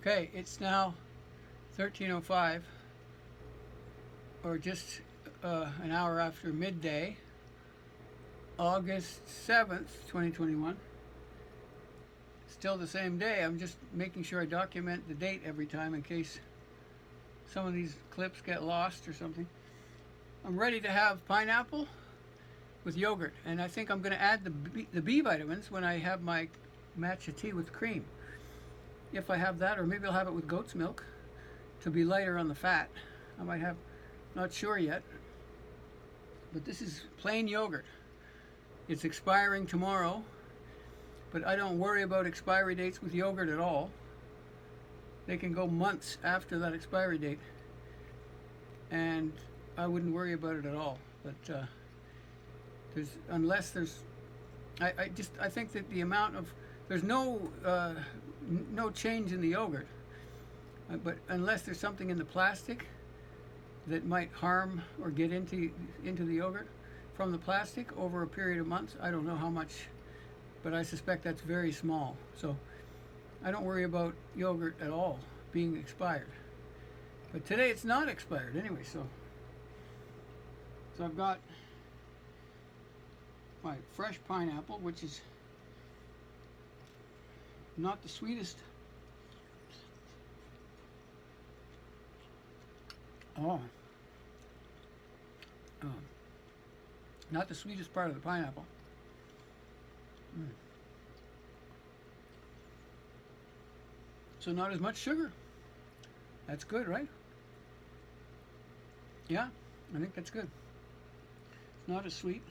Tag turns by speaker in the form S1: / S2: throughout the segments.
S1: Okay, it's now 13:05, or just an hour after midday, August 7th, 2021. Still the same day. I'm just making sure I document the date every time in case some of these clips get lost or something. I'm ready to have pineapple with yogurt, and I think I'm going to add the B vitamins when I have my matcha tea with cream. If I have that, or maybe I'll have it with goat's milk to be lighter on the fat. I might have, not sure yet. But this is plain yogurt. It's expiring tomorrow, but I don't worry about expiry dates with yogurt at all. They can go months after that expiry date, and I wouldn't worry about it at all. But I think that the amount of, there's no change in the yogurt, but unless there's something in the plastic that might harm or get into the yogurt from the plastic over a period of months. I don't know how much, but I suspect that's very small. So I don't worry about yogurt at all being expired. But today it's not expired anyway, so I've got my fresh pineapple, which is not the sweetest. Not the sweetest part of the pineapple. So not as much sugar. That's good, right? Yeah, I think that's good. It's not as sweet.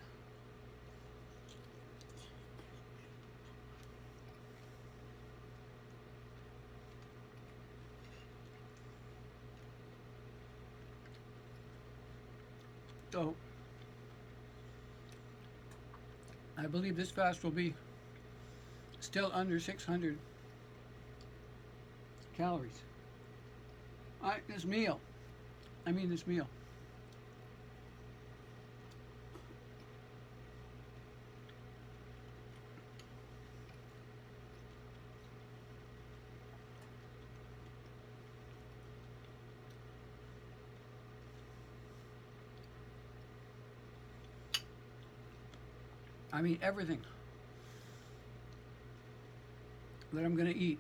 S1: So I believe this fast will be still under 600 calories. This meal. Everything that I'm going to eat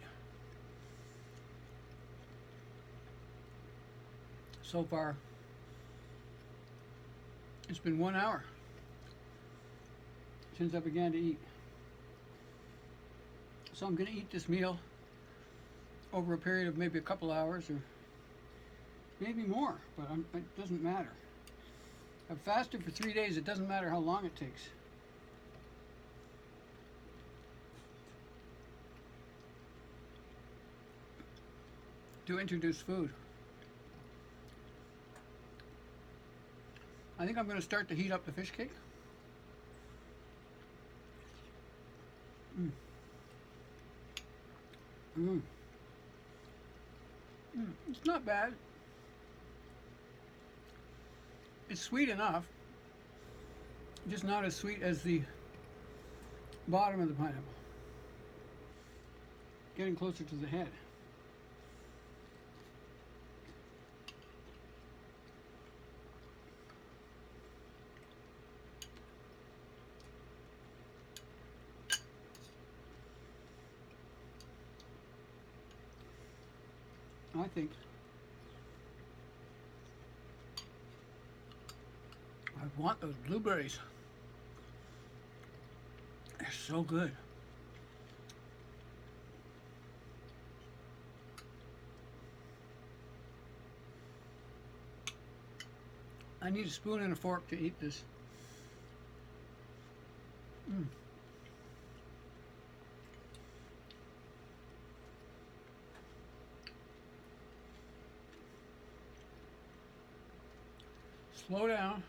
S1: so far. It's been 1 hour since I began to eat. So I'm going to eat this meal over a period of maybe a couple hours or maybe more, but it doesn't matter. I've fasted for 3 days. It doesn't matter how long it takes. To introduce food. I think I'm going to start to heat up the fish cake. It's not bad. It's sweet enough, just not as sweet as the bottom of the pineapple. Getting closer to the head. I think I want those blueberries. They're so good. I need a spoon and a fork to eat this. Slow down.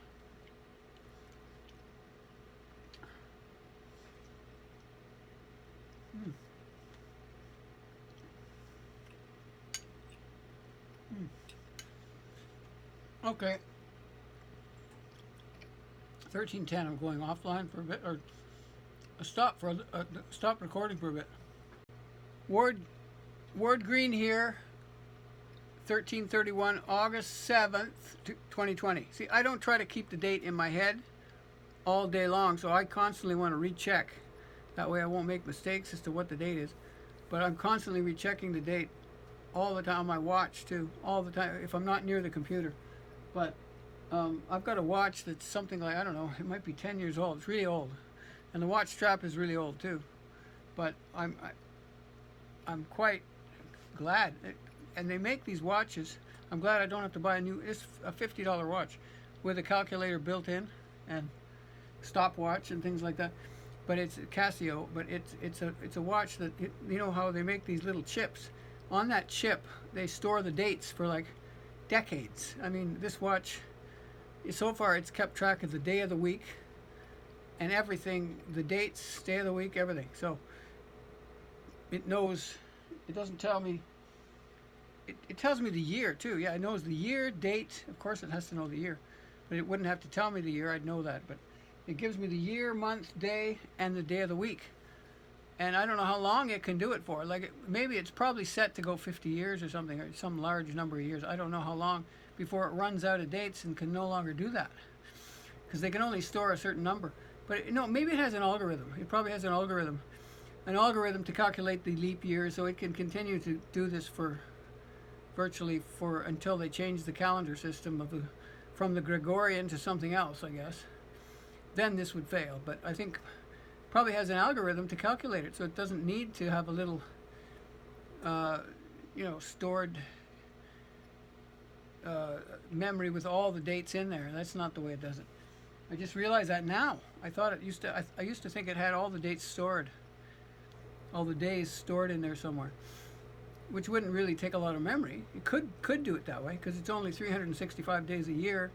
S1: Okay. 13:10. I'm going offline for a bit, or stop recording for a bit. Ward word green here, 1331, August 7th, 2020. See, I don't try to keep the date in my head all day long, so I constantly want to recheck. That way I won't make mistakes as to what the date is. But I'm constantly rechecking the date all the time on my watch too, all the time, if I'm not near the computer. But I've got a watch that's something like, I don't know, it might be 10 years old. It's really old. And the watch strap is really old too. But I'm quite glad. And they make these watches. I'm glad I don't have to buy it's a $50 watch with a calculator built in and stopwatch and things like that. But it's Casio, but it's a watch that, you know how they make these little chips. On that chip, they store the dates for like decades. I mean, this watch, so far it's kept track of the day of the week and everything, the dates, day of the week, everything. So it knows, it doesn't tell me, it tells me the year too. Yeah, it knows the year, date. Of course it has to know the year, but it wouldn't have to tell me the year. I'd know that, but it gives me the year, month, day, and the day of the week. And I don't know how long it can do it for. Like, maybe it's probably set to go 50 years or something, or some large number of years. I don't know how long before it runs out of dates and can no longer do that, because they can only store a certain number. But no, maybe it has an algorithm. It probably has an algorithm to calculate the leap year, so it can continue to do this for virtually until they change the calendar system from the Gregorian to something else, I guess. Then this would fail. But I think probably has an algorithm to calculate it, so it doesn't need to have a little stored memory with all the dates in there. That's not the way it does it. I just realized that now. I thought it used to. I used to think it had all the dates stored, all the days stored in there somewhere, which wouldn't really take a lot of memory. It could do it that way, because it's only 365 days a year,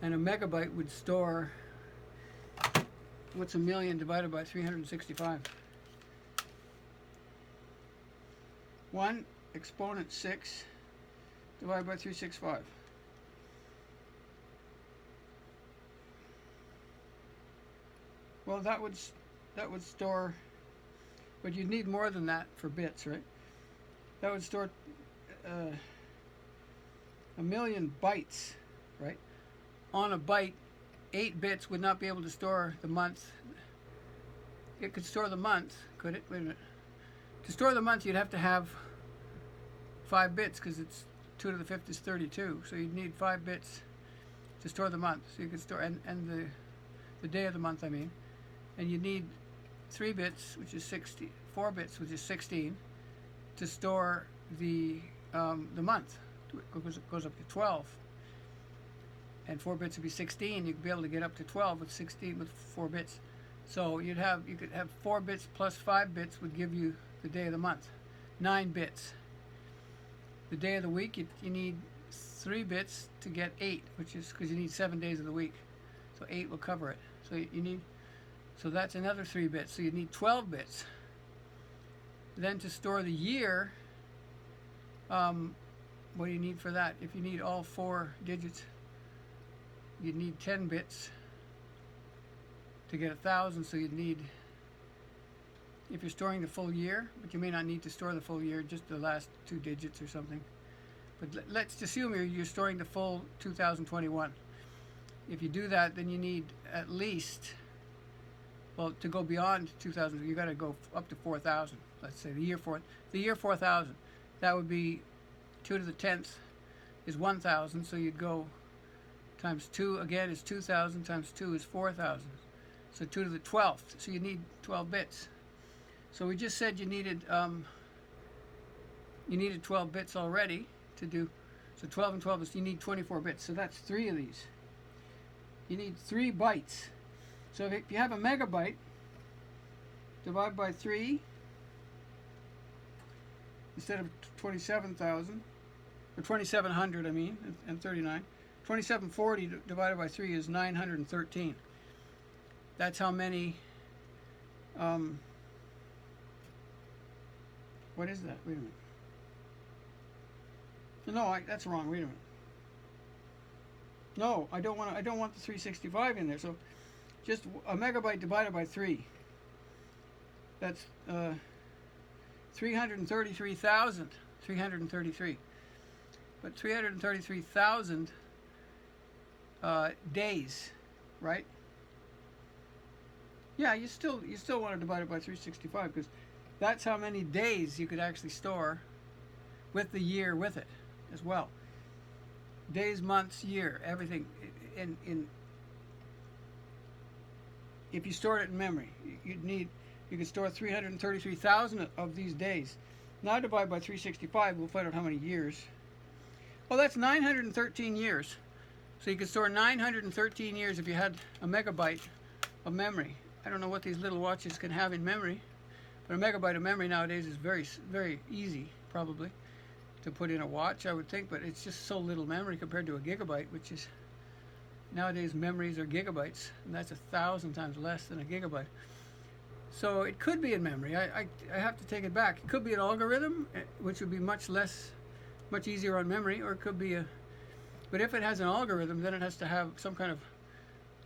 S1: and a megabyte would store. What's a million divided by 365? 1 exponent 6 divided by 365. Well, that would store, but you'd need more than that for bits, right? That would store a million bytes, right? On a byte, 8 bits would not be able to store the month. It could store the month, could it? Wait a minute. To store the month, you'd have to have 5 bits, because it's 2 to the 5th is 32. So you'd need 5 bits to store the month. So you could store, and the day of the month, I mean. And you need 3 bits, which is 60, 4 bits, which is 16, to store the month. It goes up to 12. And 4 bits would be 16. You'd be able to get up to 12 with 16 with 4 bits. So you could have 4 bits plus 5 bits would give you the day of the month. 9 bits. The day of the week, you need 3 bits to get 8, which is because you need 7 days of the week. So 8 will cover it. So that's another 3 bits. So you need 12 bits. Then to store the year, what do you need for that? If you need all 4 digits, you'd need 10 bits to get 1,000. So you'd need, if you're storing the full year, but you may not need to store the full year, just the last 2 digits or something. But let's assume you're storing the full 2021. If you do that, then you need at least, well, to go beyond 2000, you got to go up to 4,000. Let's say the year 4,000. That would be 2 to the 10th is 1,000. So you'd go times 2 again is 2,000 times 2 is 4,000. So 2 to the 12th. So you need 12 bits. So we just said you needed 12 bits already to do. So 12 and 12 is, you need 24 bits. So that's 3 of these. You need 3 bytes. So if you have a megabyte, divide by 3 instead of 27,000 or 2,700, I mean, and 39. 2740 divided by 3 is 913. That's how many. What is that? Wait a minute. No, that's wrong. Wait a minute. No, I don't want the 365 in there. So just a megabyte divided by 3. That's 333,000, 333, but 333,000 days, right? Yeah, you still want to divide it by 365 because that's how many days you could actually store with the year with it as well. Days, months, year, everything in if you stored it in memory, you could store 333,000 of these days. Now divide by 365, we'll find out how many years. Well, that's 913 years. So you could store 913 years if you had a megabyte of memory. I don't know what these little watches can have in memory, but a megabyte of memory nowadays is very, very easy, probably, to put in a watch, I would think, but it's just so little memory compared to a gigabyte, which is, nowadays memories are gigabytes, and that's 1,000 times less than a gigabyte. So it could be in memory. I have to take it back. It could be an algorithm, which would be much easier on memory, or it could be but if it has an algorithm, then it has to have some kind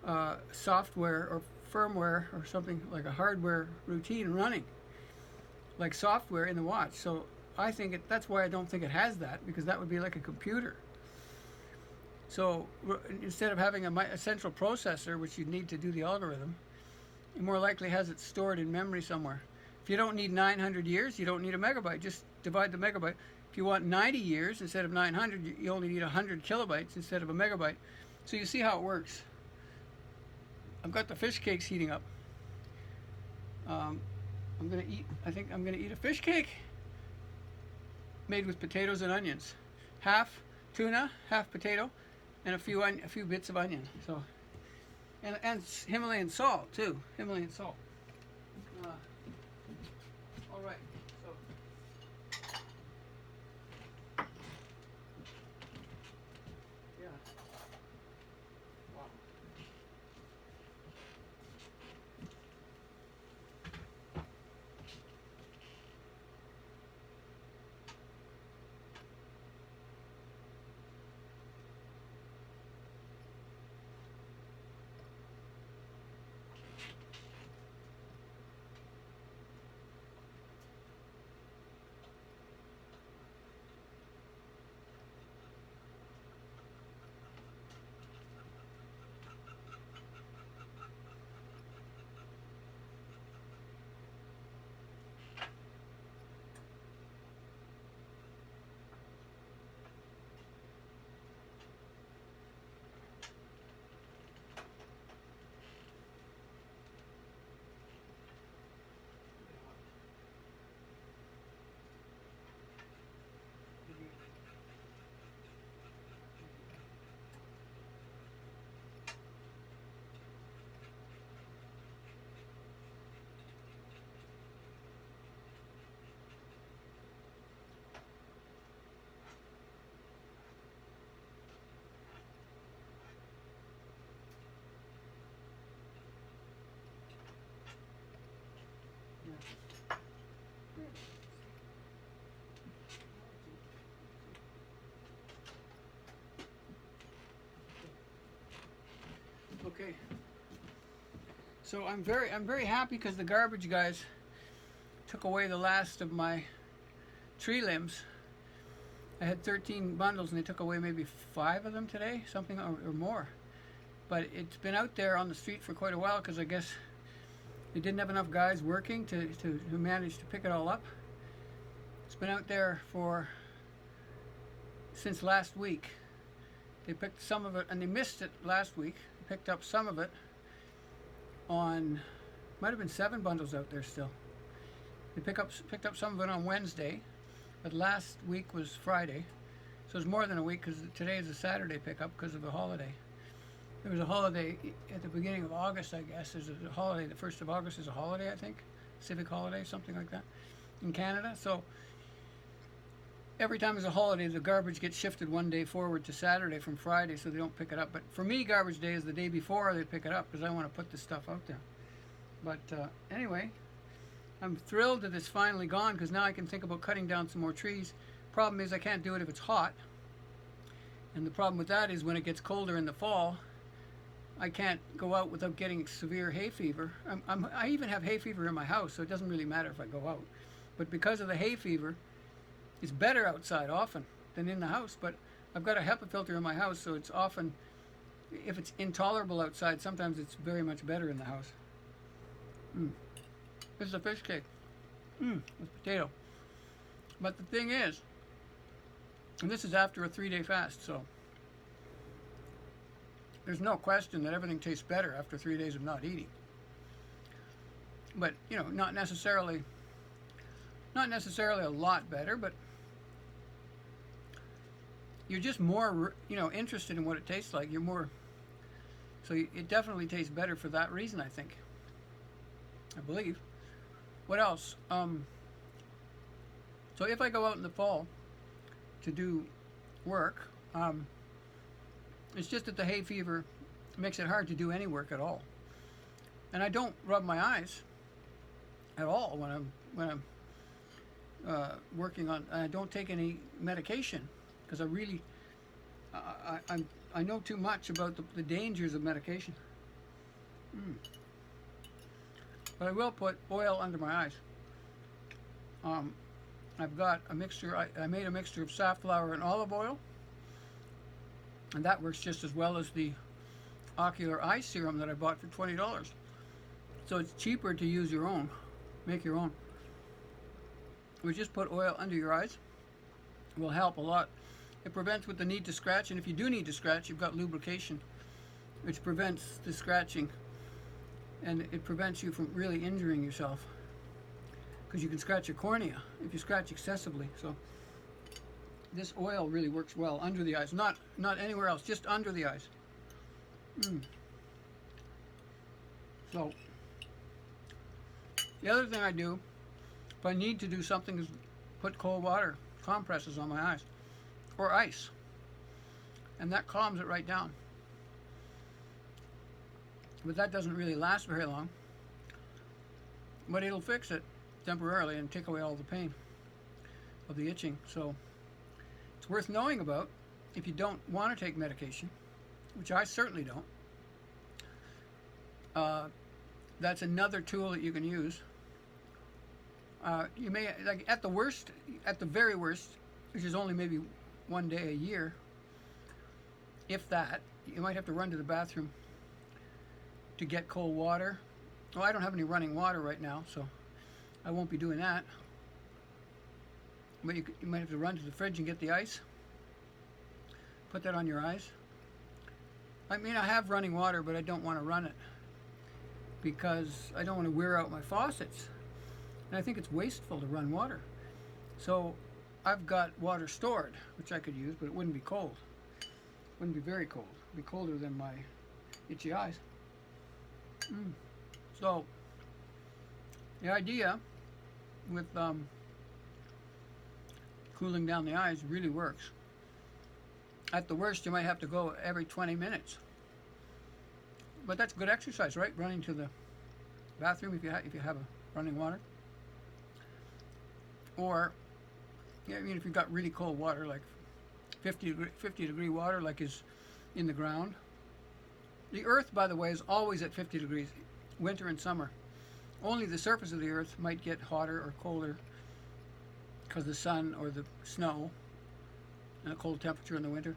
S1: of software or firmware or something like a hardware routine running, like software in the watch. So I think that's why I don't think it has that, because that would be like a computer. So instead of having a central processor, which you'd need to do the algorithm, it more likely has it stored in memory somewhere. If you don't need 900 years, you don't need a megabyte. Just divide the megabyte. If you want 90 years instead of 900, you only need 100 kilobytes instead of a megabyte. So you see how it works. I've got the fish cakes heating up. I think I'm gonna eat a fish cake made with potatoes and onions. Half tuna, half potato, and a few bits of onion. So, and Himalayan salt too. Himalayan salt. All right. So, yeah. Wow. Okay. So I'm very happy because the garbage guys took away the last of my tree limbs. I had 13 bundles and they took away maybe 5 of them today, something or more. But it's been out there on the street for quite a while because I guess they didn't have enough guys working to manage to pick it all up. It's been out there since last week. They picked some of it and they missed it last week. Picked up some of it on, might have been 7 bundles out there still. They picked up some of it on Wednesday, but last week was Friday, so it's more than a week because today is a Saturday pickup because of the holiday. There was a holiday at the beginning of August, I guess. There's a holiday. The 1st of August is a holiday, I think, civic holiday, something like that, in Canada. So every time there's a holiday, the garbage gets shifted one day forward to Saturday from Friday, so they don't pick it up. But for me, garbage day is the day before they pick it up because I want to put this stuff out there. But anyway, I'm thrilled that it's finally gone because now I can think about cutting down some more trees. Problem is I can't do it if it's hot. And the problem with that is when it gets colder in the fall, I can't go out without getting severe hay fever. I even have hay fever in my house, so it doesn't really matter if I go out. But because of the hay fever, it's better outside often than in the house. But I've got a HEPA filter in my house, so it's often, if it's intolerable outside, sometimes it's very much better in the house. This is a fish cake. With potato. But the thing is, and this is after a 3-day fast, so there's no question that everything tastes better after 3 days of not eating. But, you know, not necessarily a lot better, but you're just more, you know, interested in what it tastes like. You're more, so it definitely tastes better for that reason, I think. I believe. What else? So if I go out in the fall to do work, it's just that the hay fever makes it hard to do any work at all. And I don't rub my eyes at all when I'm working on. I don't take any medication because I know too much about the dangers of medication. But I will put oil under my eyes. I've got a mixture. I made a mixture of safflower and olive oil, and that works just as well as the ocular eye serum that I bought for $20. So it's cheaper to use your own, make your own. We just put oil under your eyes. It will help a lot. It prevents with the need to scratch, and if you do need to scratch, you've got lubrication, which prevents the scratching, and it prevents you from really injuring yourself, because you can scratch your cornea if you scratch excessively. So this oil really works well under the eyes, not anywhere else, just under the eyes. So the other thing I do, if I need to do something, is put cold water compresses on my eyes, or ice, and that calms it right down. But that doesn't really last very long, but it'll fix it temporarily and take away all the pain of the itching. So it's worth knowing about if you don't want to take medication, which I certainly don't. That's another tool that you can use. You may, like, at the very worst, which is only maybe 1 day a year, if that, you might have to run to the bathroom to get cold water. Well, I don't have any running water right now, so I won't be doing that. But you might have to run to the fridge and get the ice. Put that on your eyes. I mean, I have running water, but I don't want to run it because I don't want to wear out my faucets. And I think it's wasteful to run water. So I've got water stored, which I could use, but it wouldn't be cold. It wouldn't be very cold. It would be colder than my itchy eyes. So the idea with cooling down the eyes really works. At the worst, you might have to go every 20 minutes. But that's good exercise, right? Running to the bathroom if you have a running water. Or, yeah, I mean, if you've got really cold water, like 50 degree water, like is in the ground. The earth, by the way, is always at 50 degrees, winter and summer. Only the surface of the earth might get hotter or colder because the sun or the snow and a cold temperature in the winter.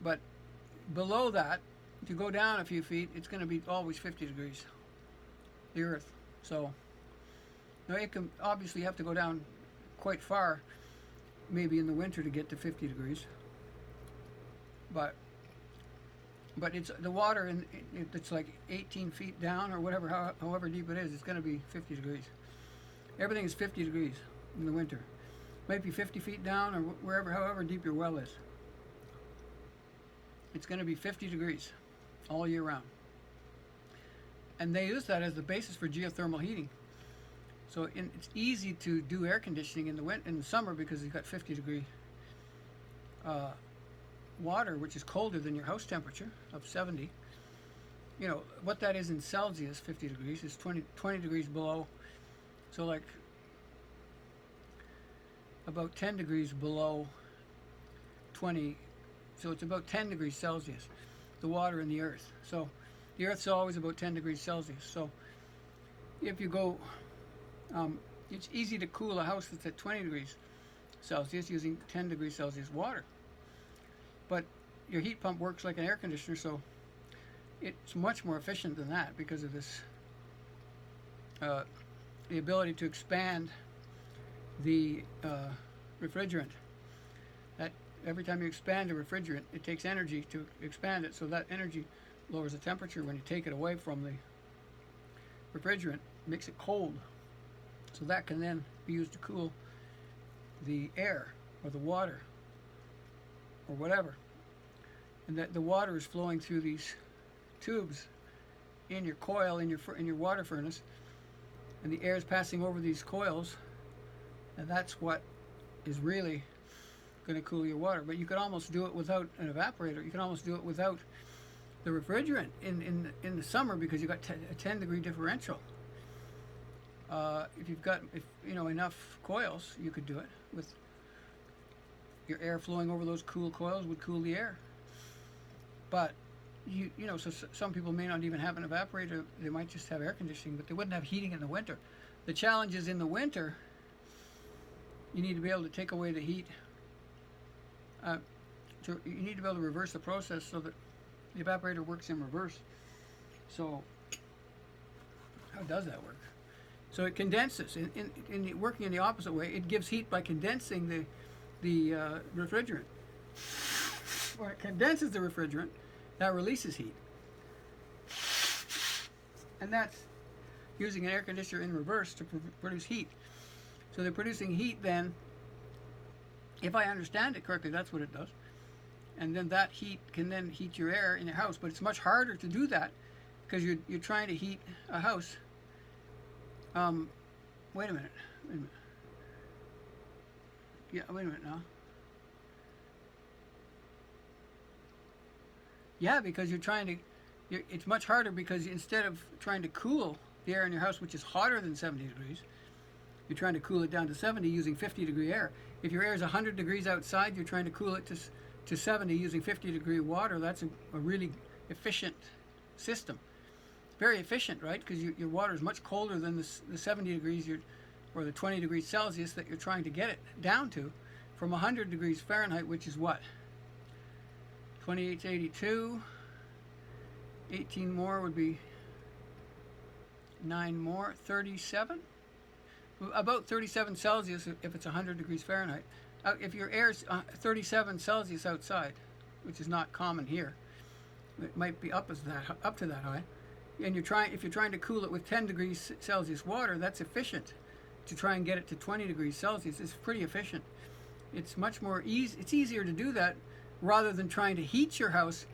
S1: But below that, if you go down a few feet, it's going to be always 50 degrees, the earth. So now it can obviously have to go down quite far, maybe in the winter, to get to 50 degrees. But it's the water, and it's like 18 feet down or whatever, however deep it is, it's going to be 50 degrees. Everything is 50 degrees in the winter. Might be 50 feet down or wherever, however deep your well is. It's going to be 50 degrees all year round. And they use that as the basis for geothermal heating. So it's easy to do air conditioning in the summer because you've got 50 degree water, which is colder than your house temperature of 70. You know, what that is in Celsius, 50 degrees, is 20 degrees below. So like about 10 degrees below 20. So it's about 10 degrees Celsius, the water in the earth. So the earth's always about 10 degrees Celsius. So if you go, It's easy to cool a house that's at 20 degrees Celsius using 10 degrees Celsius water. But your heat pump works like an air conditioner, so it's much more efficient than that because of this, the ability to expand the refrigerant. That every time you expand a refrigerant, it takes energy to expand it, so that energy lowers the temperature. When you take it away from the refrigerant, it makes it cold. So that can then be used to cool the air or the water or whatever. And that the water is flowing through these tubes in your coil, in your water furnace, and the air is passing over these coils, and that's what is really going to cool your water. But you could almost do it without an evaporator. You can almost do it without the refrigerant in the summer, because you've got a 10-degree differential. If you know enough coils, you could do it with your air flowing over those cool coils would cool the air. But so some people may not even have an evaporator. They might just have air conditioning, but they wouldn't have heating in the winter. The challenge is in the winter, you need to be able to take away the heat. You need to be able to reverse the process so that the evaporator works in reverse. So how does that work? So it condenses. Working in the opposite way, it gives heat by condensing the refrigerant. When it condenses the refrigerant, that releases heat. And that's using an air conditioner in reverse to produce heat. So they're producing heat then, if I understand it correctly, that's what it does. And then that heat can then heat your air in your house. But it's much harder to do that because you're trying to heat a house. Wait a minute. Yeah, wait a minute now. Yeah, because it's much harder because instead of trying to cool the air in your house, which is hotter than 70 degrees, you're trying to cool it down to 70 using 50-degree air. If your air is 100 degrees outside, you're trying to cool it to 70 using 50-degree water. That's a really efficient system. Very efficient, right? Because your water is much colder than the 70 degrees or the 20 degrees Celsius that you're trying to get it down to, from 100 degrees Fahrenheit, which is what? 28 to 82. 18 more would be 9 more, 37? About 37 Celsius if it's 100 degrees Fahrenheit. If your air is 37 Celsius outside, which is not common here, it might be up to that high. And if you're trying to cool it with 10 degrees Celsius water, that's efficient. To try and get it to 20 degrees Celsius is pretty efficient. It's much more it's easier to do that rather than trying to heat your house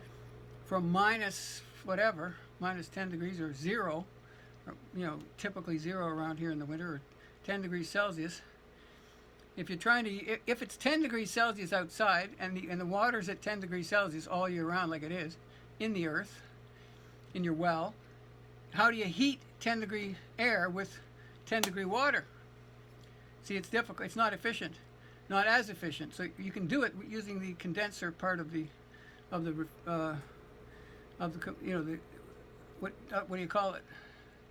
S1: from minus 10 degrees or zero, or, typically zero around here in the winter, or 10 degrees Celsius. If it's 10 degrees Celsius outside and the water's at 10 degrees Celsius all year round, like it is in the earth, in your well, how do you heat 10 degree air with 10 degree water? See, it's difficult. It's not efficient, not as efficient. So you can do it using the condenser part of the what do you call it?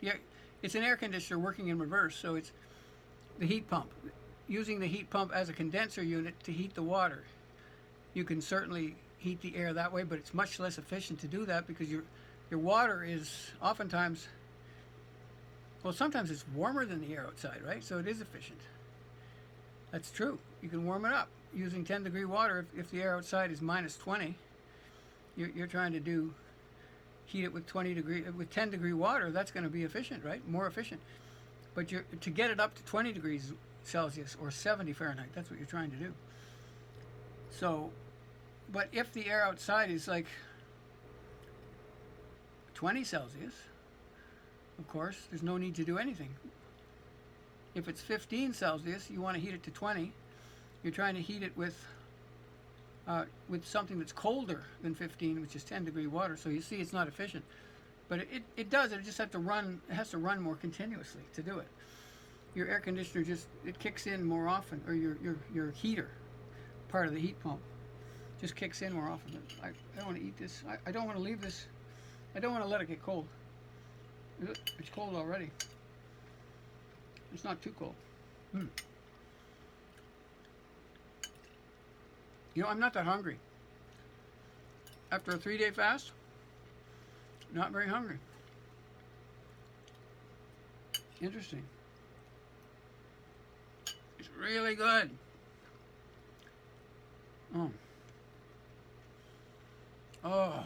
S1: Yeah, it's an air conditioner working in reverse. So it's the heat pump, using the heat pump as a condenser unit to heat the water. You can certainly heat the air that way, but it's much less efficient to do that because your water is oftentimes, sometimes it's warmer than the air outside, right? So it is efficient. That's true. You can warm it up using 10 degree water. If the air outside is minus 20, you're trying to heat it with 10 degree water. That's going to be efficient, right? More efficient. But to get it up to 20 degrees Celsius or 70 Fahrenheit, that's what you're trying to do. So, but if the air outside is like 20 Celsius, of course, there's no need to do anything. If it's 15 Celsius, you want to heat it to 20. You're trying to heat it with something that's colder than 15, which is 10 degree water. So you see, it's not efficient, but it does. It just has to run more continuously to do it. Your air conditioner it kicks in more often, or your heater, part of the heat pump, just kicks in more often. I don't want to eat this. I don't want to leave this. I don't want to let it get cold. It's cold already. It's not too cold. Mm. You know, I'm not that hungry. After a 3-day fast, not very hungry. Interesting. It's really good. Oh. Oh.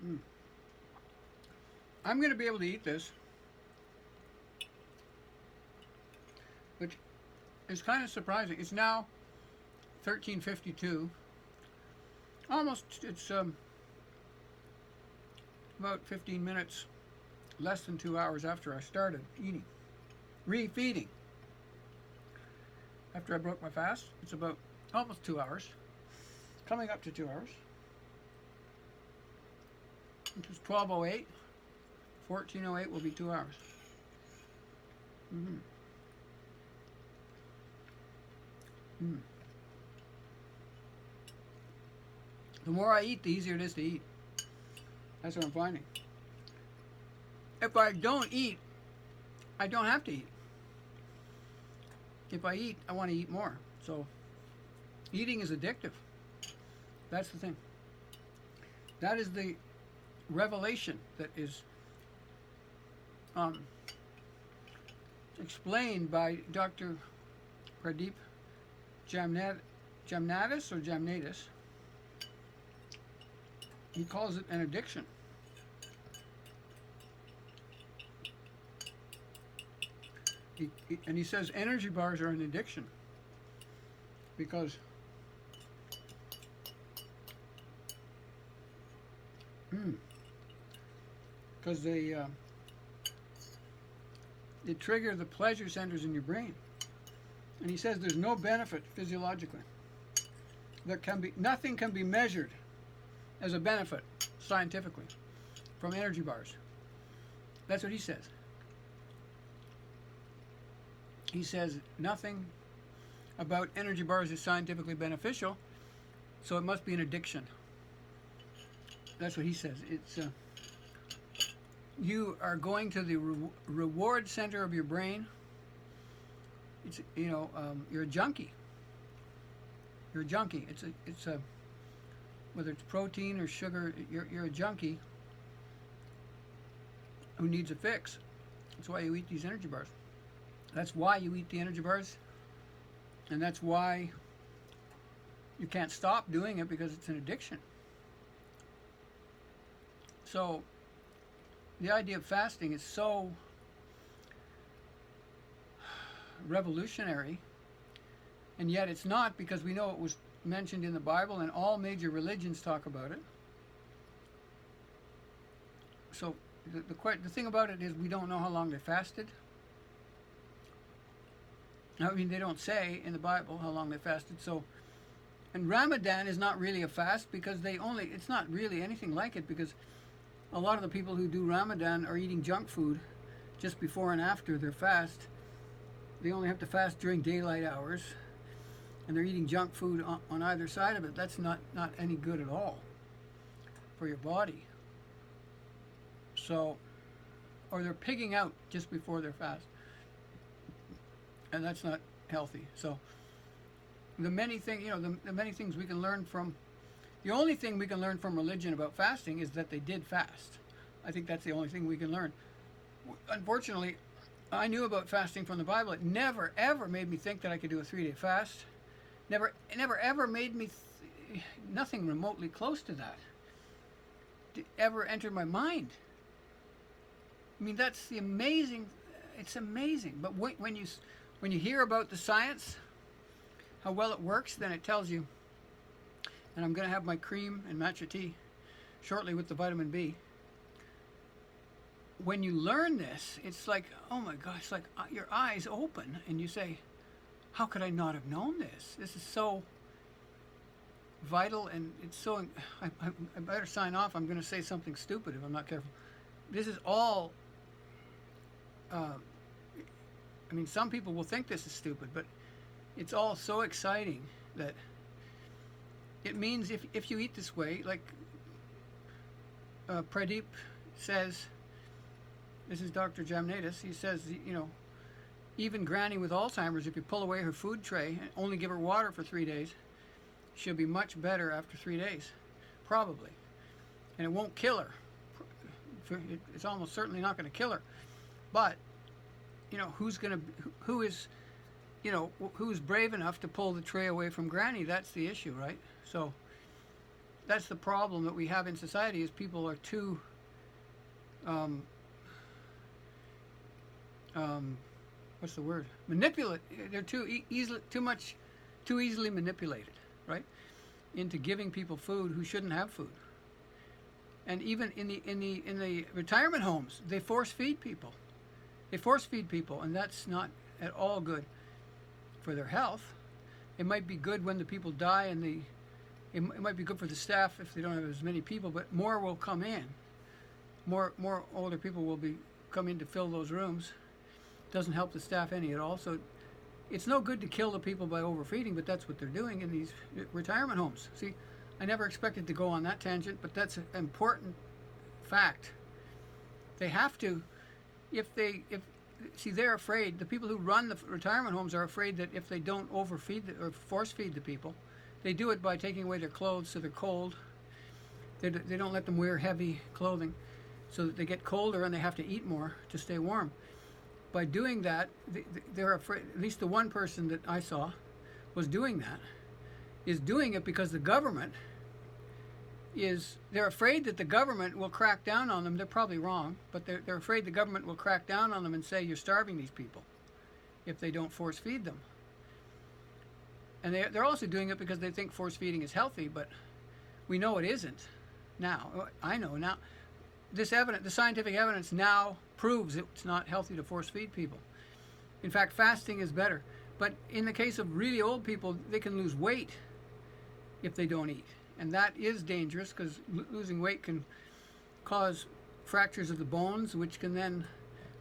S1: Mm. I'm going to be able to eat this, which is kind of surprising. It's now 13:52. Almost, it's about 15 minutes, less than 2 hours after I started eating, refeeding. After I broke my fast, it's about almost 2 hours, coming up to 2 hours. It was 12:08. 14:08 will be 2 hours. Mm-hmm. Mm. The more I eat, the easier it is to eat. That's what I'm finding. If I don't eat, I don't have to eat. If I eat, I want to eat more. So eating is addictive. That's the thing. That is the revelation that is explained by Dr. Pradip Jamnadas or Jamnadas. He calls it an addiction. And he says energy bars are an addiction because they trigger the pleasure centers in your brain. And he says there's no benefit physiologically. Nothing can be measured as a benefit scientifically from energy bars. That's what he says. He says nothing about energy bars is scientifically beneficial, so it must be an addiction. That's what he says. It's you are going to the reward center of your brain. It's you're a junkie. You're a junkie. It's a whether it's protein or sugar, you're a junkie who needs a fix. That's why you eat these energy bars. That's why you eat the energy bars, and that's why you can't stop doing it, because it's an addiction. So the idea of fasting is so revolutionary, and yet it's not, because we know it was mentioned in the Bible and all major religions talk about it. So the thing about it is we don't know how long they fasted. I mean, they don't say in the Bible how long they fasted. So, and Ramadan is not really a fast, because it's not really anything like it, because a lot of the people who do Ramadan are eating junk food just before and after their fast. They only have to fast during daylight hours, and they're eating junk food on either side of it. That's not any good at all for your body. So, or they're pigging out just before their fast, and that's not healthy. So the many things, the many things we can learn from, the only thing we can learn from religion about fasting is that they did fast. I think that's the only thing we can learn. Unfortunately, I knew about fasting from the Bible. It never ever made me think that I could do a 3-day fast. It never ever made me nothing remotely close to that ever entered my mind. I mean, that's the amazing. It's amazing. But when you hear about the science, how well it works, then it tells you. And I'm going to have my cream and matcha tea shortly with the vitamin B. When you learn this, it's like, oh my gosh, it's like your eyes open and you say, how could I not have known this? This is so vital, and it's so. I better sign off. I'm going to say something stupid if I'm not careful. This is all. I mean, some people will think this is stupid, but it's all so exciting that it means if you eat this way, like Pradip says, this is Dr. Jamnadas, he says, even Granny with Alzheimer's, if you pull away her food tray and only give her water for 3 days, she'll be much better after 3 days, probably. And it won't kill her. It's almost certainly not going to kill her. But, who's brave enough to pull the tray away from Granny? That's the issue, right? So that's the problem that we have in society, is people are too what's the word? They're too easily manipulated, right? Into giving people food who shouldn't have food. And even in the retirement homes, they force feed people. And that's not at all good for their health. It might be good when the people die, and it might be good for the staff if they don't have as many people, but more will come in. More older people will come in to fill those rooms. Doesn't help the staff any at all. So it's no good to kill the people by overfeeding, but that's what they're doing in these retirement homes. See, I never expected to go on that tangent, but that's an important fact. They have to, they're afraid, the people who run the retirement homes are afraid that if they don't overfeed or force feed the people, they do it by taking away their clothes so they're cold. They don't let them wear heavy clothing so that they get colder and they have to eat more to stay warm. By doing that, they're afraid, at least the one person that I saw was doing that, is doing it because the government they're afraid that the government will crack down on them. They're probably wrong, but they're afraid the government will crack down on them and say, you're starving these people if they don't force feed them. And they're also doing it because they think force feeding is healthy, but we know it isn't now. I know now. The scientific evidence now proves it's not healthy to force feed people. In fact, fasting is better. But in the case of really old people, they can lose weight if they don't eat. And that is dangerous, because losing weight can cause fractures of the bones, which can then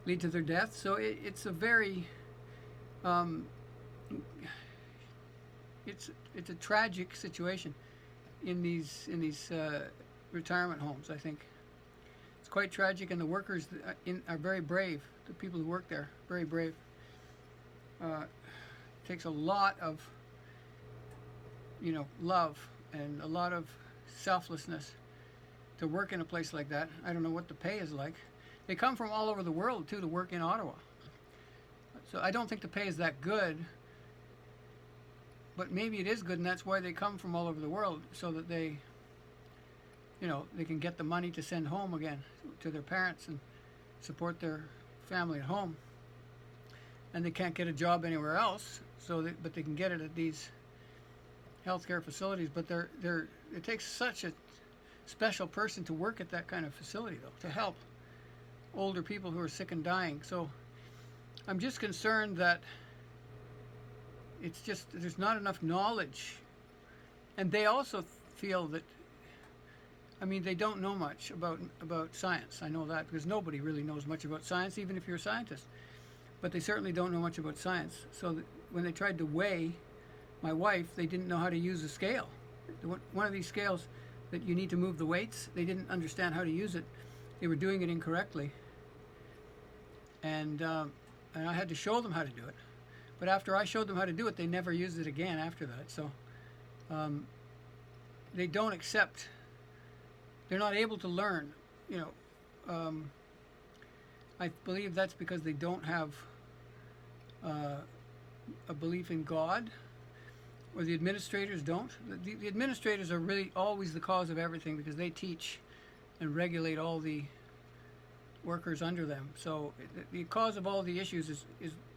S1: lead to their death. So it's a very, it's a tragic situation in these retirement homes, I think. It's quite tragic, and the workers are very brave. The people who work there, very brave. It takes a lot of, love and a lot of selflessness to work in a place like that. I don't know what the pay is like. They come from all over the world, too, to work in Ottawa. So I don't think the pay is that good, but maybe it is good, and that's why they come from all over the world, so that they can get the money to send home again to their parents and support their family at home. And they can't get a job anywhere else, but they can get it at these healthcare facilities. But it takes such a special person to work at that kind of facility, though, to help older people who are sick and dying. So I'm just concerned that there's not enough knowledge. And they also feel that, they don't know much about science. I know that, because nobody really knows much about science, even if you're a scientist. But they certainly don't know much about science. So when they tried to weigh my wife, they didn't know how to use a scale. One of these scales that you need to move the weights, they didn't understand how to use it. They were doing it incorrectly. And I had to show them how to do it. But after I showed them how to do it, they never used it again after that. So they don't accept. They're not able to learn. I believe that's because they don't have a belief in God, or the administrators don't. The administrators are really always the cause of everything because they teach and regulate all the workers under them. So the cause of all the issues is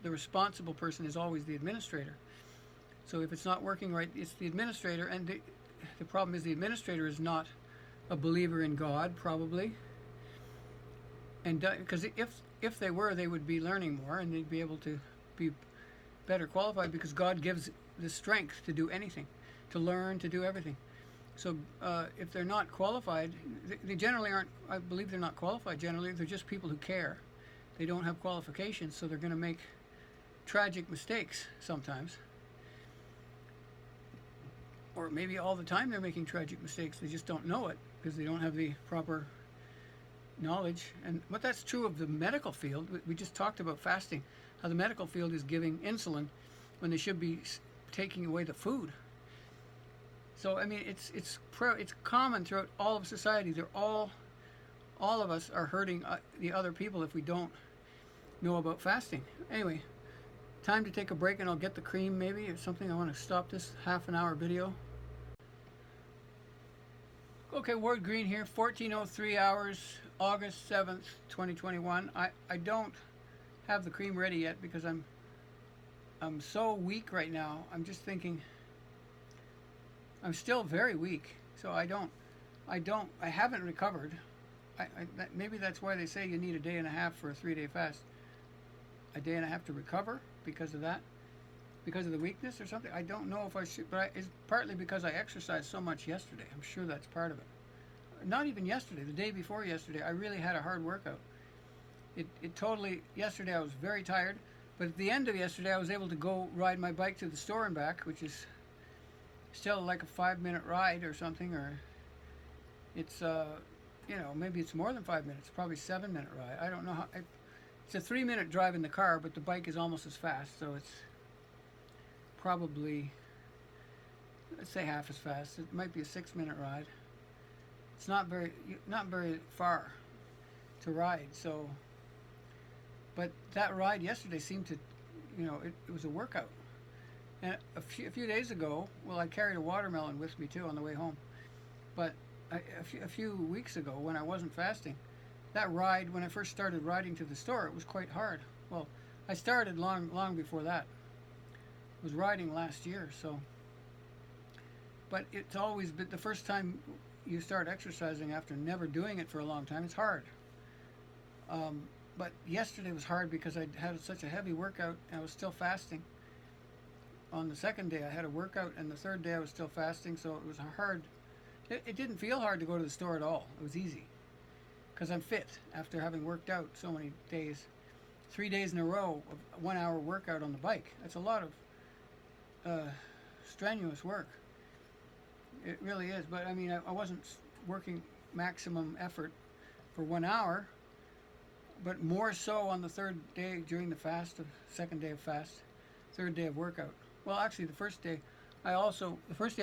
S1: the responsible person is always the administrator. So if it's not working right, it's the administrator, and the problem is the administrator is not a believer in God, probably. And because if they were, they would be learning more and they'd be able to be better qualified, because God gives the strength to do anything, to learn, to do everything. So if they're not qualified, they generally aren't. I believe they're not qualified generally. They're just people who care. They don't have qualifications, so they're going to make tragic mistakes sometimes. Or maybe all the time they're making tragic mistakes. They just don't know it because they don't have the proper knowledge. But that's true of the medical field. We just talked about fasting, how the medical field is giving insulin when they should be taking away the food. So I mean, it's common throughout all of society. All of us are hurting the other people if we don't know about fasting. Anyway, time to take a break, and I'll get the cream maybe or something. I want to stop this half-an-hour video. Okay, Ward Green here, 14:03 hours, August 7th, 2021. I don't have the cream ready yet because I'm so weak right now. I'm just thinking. I'm still very weak, so I haven't recovered. Maybe that's why they say you need a day and a half for a 3-day fast. A day and a half to recover because of that, because of the weakness or something. I don't know if I should, but it's partly because I exercised so much yesterday. I'm sure that's part of it. Not even yesterday, the day before yesterday, I really had a hard workout. Yesterday I was very tired, but at the end of yesterday I was able to go ride my bike to the store and back, which is still like a 5-minute ride or something, or it's maybe it's more than 5 minutes, probably 7-minute ride. I don't know how. It's a 3-minute drive in the car, but the bike is almost as fast, so it's probably, let's say, half as fast. It might be a 6-minute ride. It's not very far to ride. So, but that ride yesterday seemed to, it was a workout. And a few days ago, well, I carried a watermelon with me too on the way home. But a few weeks ago, when I wasn't fasting, that ride, when I first started riding to the store, it was quite hard. Well, I started long before that. I was riding last year, so. But it's always been the first time you start exercising after never doing it for a long time. It's hard. But yesterday was hard because I had such a heavy workout and I was still fasting. On the second day I had a workout, and the third day I was still fasting, so it was hard. It didn't feel hard to go to the store at all. It was easy because I'm fit after having worked out so many days. 3 days in a row of 1-hour workout on the bike. That's a lot of strenuous work. It really is. But I mean, I wasn't working maximum effort for 1 hour, but more so on the third day during the fast, second day of fast, third day of workout. Well, actually, the first day I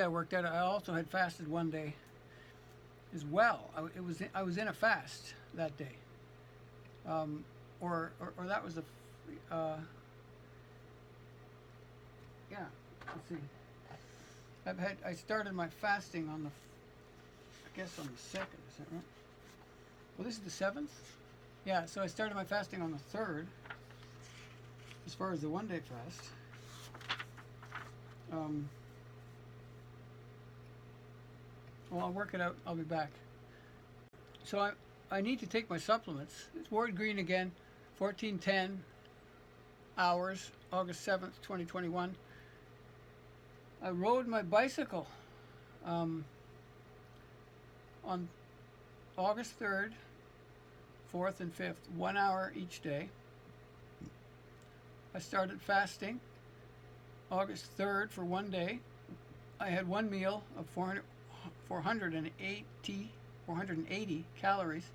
S1: worked out, I also had fasted 1 day as well. I was in a fast that day, or that was yeah. Let's see. I started my fasting on the 2nd. Is that right? Well, this is the 7th. Yeah. So I started my fasting on the 3rd. As far as the 1-day fast. Well, I'll work it out. I'll be back. So I need to take my supplements. It's Ward Green again, 14:10 hours, August 7th, 2021. I rode my bicycle on August 3rd, 4th, and 5th, 1 hour each day. I started fasting August 3rd for 1 day. I had one meal of 480 calories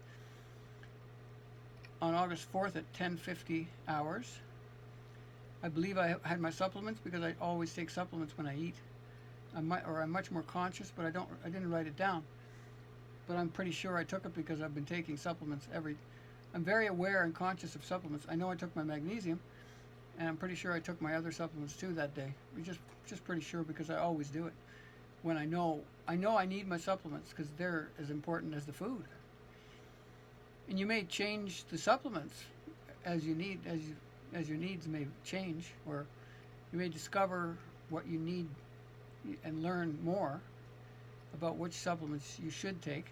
S1: on August 4th at 10:50 hours. I believe I had my supplements because I always take supplements when I eat. I'm much more conscious, but I didn't write it down. But I'm pretty sure I took it because I've been taking supplements I'm very aware and conscious of supplements. I know I took my magnesium, And I'm pretty sure I took my other supplements too that day. Just pretty sure because I always do it when I know I need my supplements because they're as important as the food. And you may change the supplements as you need, as your needs may change, or you may discover what you need and learn more about which supplements you should take.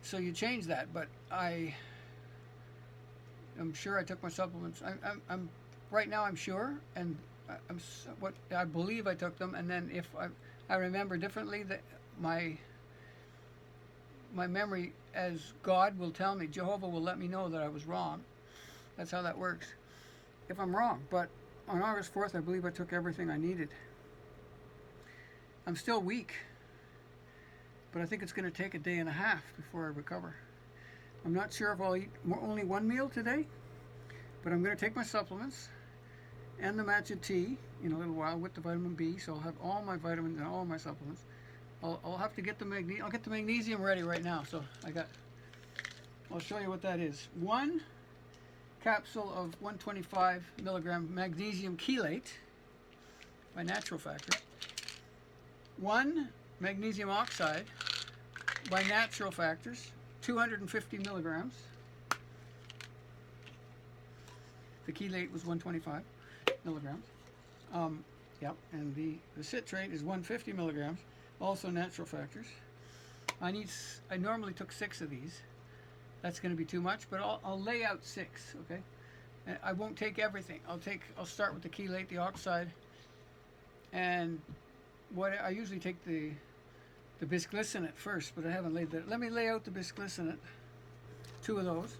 S1: So you change that, but I'm sure I took my supplements. I'm right now I'm sure, and what I believe I took them, and then if I remember differently, that my memory, as God will tell me, Jehovah will let me know that I was wrong. That's how that works. If I'm wrong, but on August 4th, I believe I took everything I needed. I'm still weak, but I think it's going to take a day and a half before I recover. I'm not sure if I'll eat only one meal today, but I'm going to take my supplements and the matcha tea in a little while with the vitamin B, so I'll have all my vitamins and all my supplements. I'll have to get the magnesium. I'll get the magnesium ready right now. So I'll show you what that is. One capsule of 125 milligram magnesium chelate by Natural Factor. One magnesium oxide by Natural Factors, 250 milligrams. The chelate was 125 milligrams. Yep, and the citrate is 150 milligrams, also Natural Factors. I normally took 6 of these. That's going to be too much, but I'll lay out 6. Okay, and I won't take everything. I'll start with the chelate, the oxide, and what I usually take the bisglycinate first, but I haven't laid that. Let me lay out the bisglycinate. 2 of those.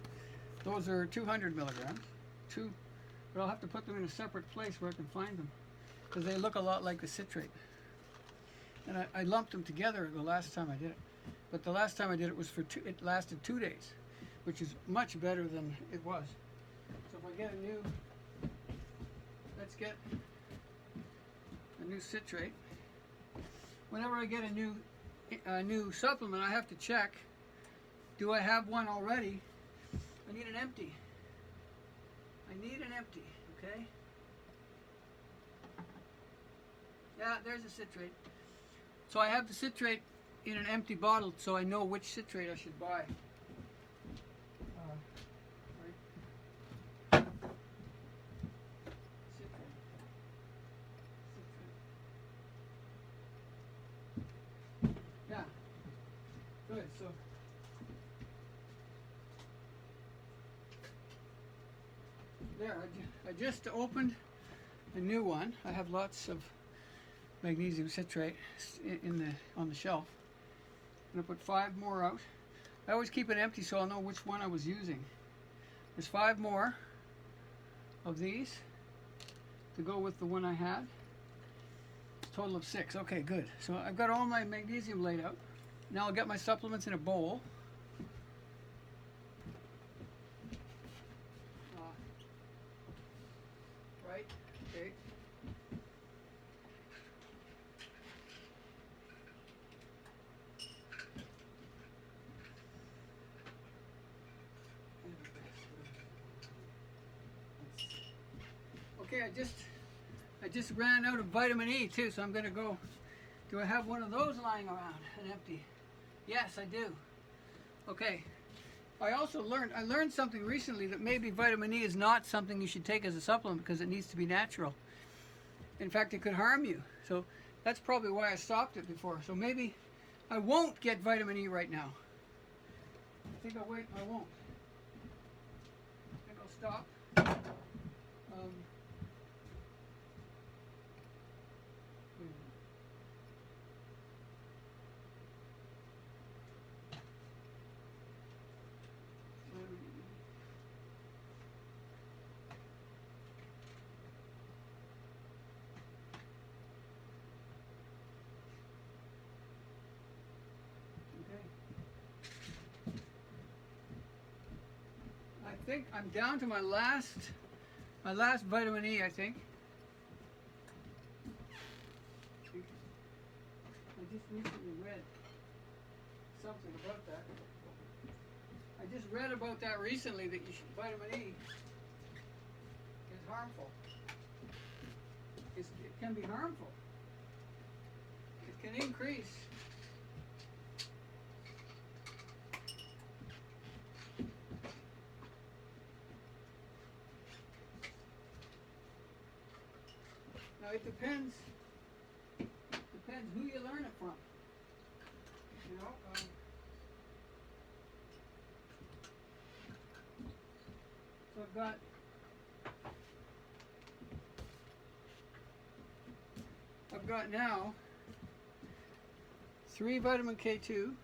S1: Those are 200 milligrams. But I'll have to put them in a separate place where I can find them, because they look a lot like the citrate. And I lumped them together the last time I did it. But the last time I did it was it lasted 2 days, which is much better than it was. So if I get let's get a new citrate. Whenever I get a new supplement, I have to check, do I have one already? I need an empty. Okay? Yeah, there's a citrate. So I have the citrate in an empty bottle, so I know which citrate I should buy. Right. Citrate. Yeah. Good. So there, I just opened a new one. I have lots of magnesium citrate on the shelf. I'm going to put 5 more out. I always keep it empty so I'll know which one I was using. There's 5 more of these to go with the one I had. Total of 6. Okay, good. So I've got all my magnesium laid out. Now I'll get my supplements in a bowl. Right? Okay. Okay, I just ran out of vitamin E too, so I'm going to go. Do I have one of those lying around and empty? Yes, I do. Okay. I learned something recently, that maybe vitamin E is not something you should take as a supplement because it needs to be natural. In fact, it could harm you. So that's probably why I stopped it before. So maybe I won't get vitamin E right now. I think I'll wait. I won't. I think I'll stop. I think I'm down to my last vitamin E, I think. I just recently read something about that. I just read about that recently, that vitamin E is harmful. It can be harmful. It can increase. Now it depends who you learn it from. You know, so I've got now 3 vitamin K2,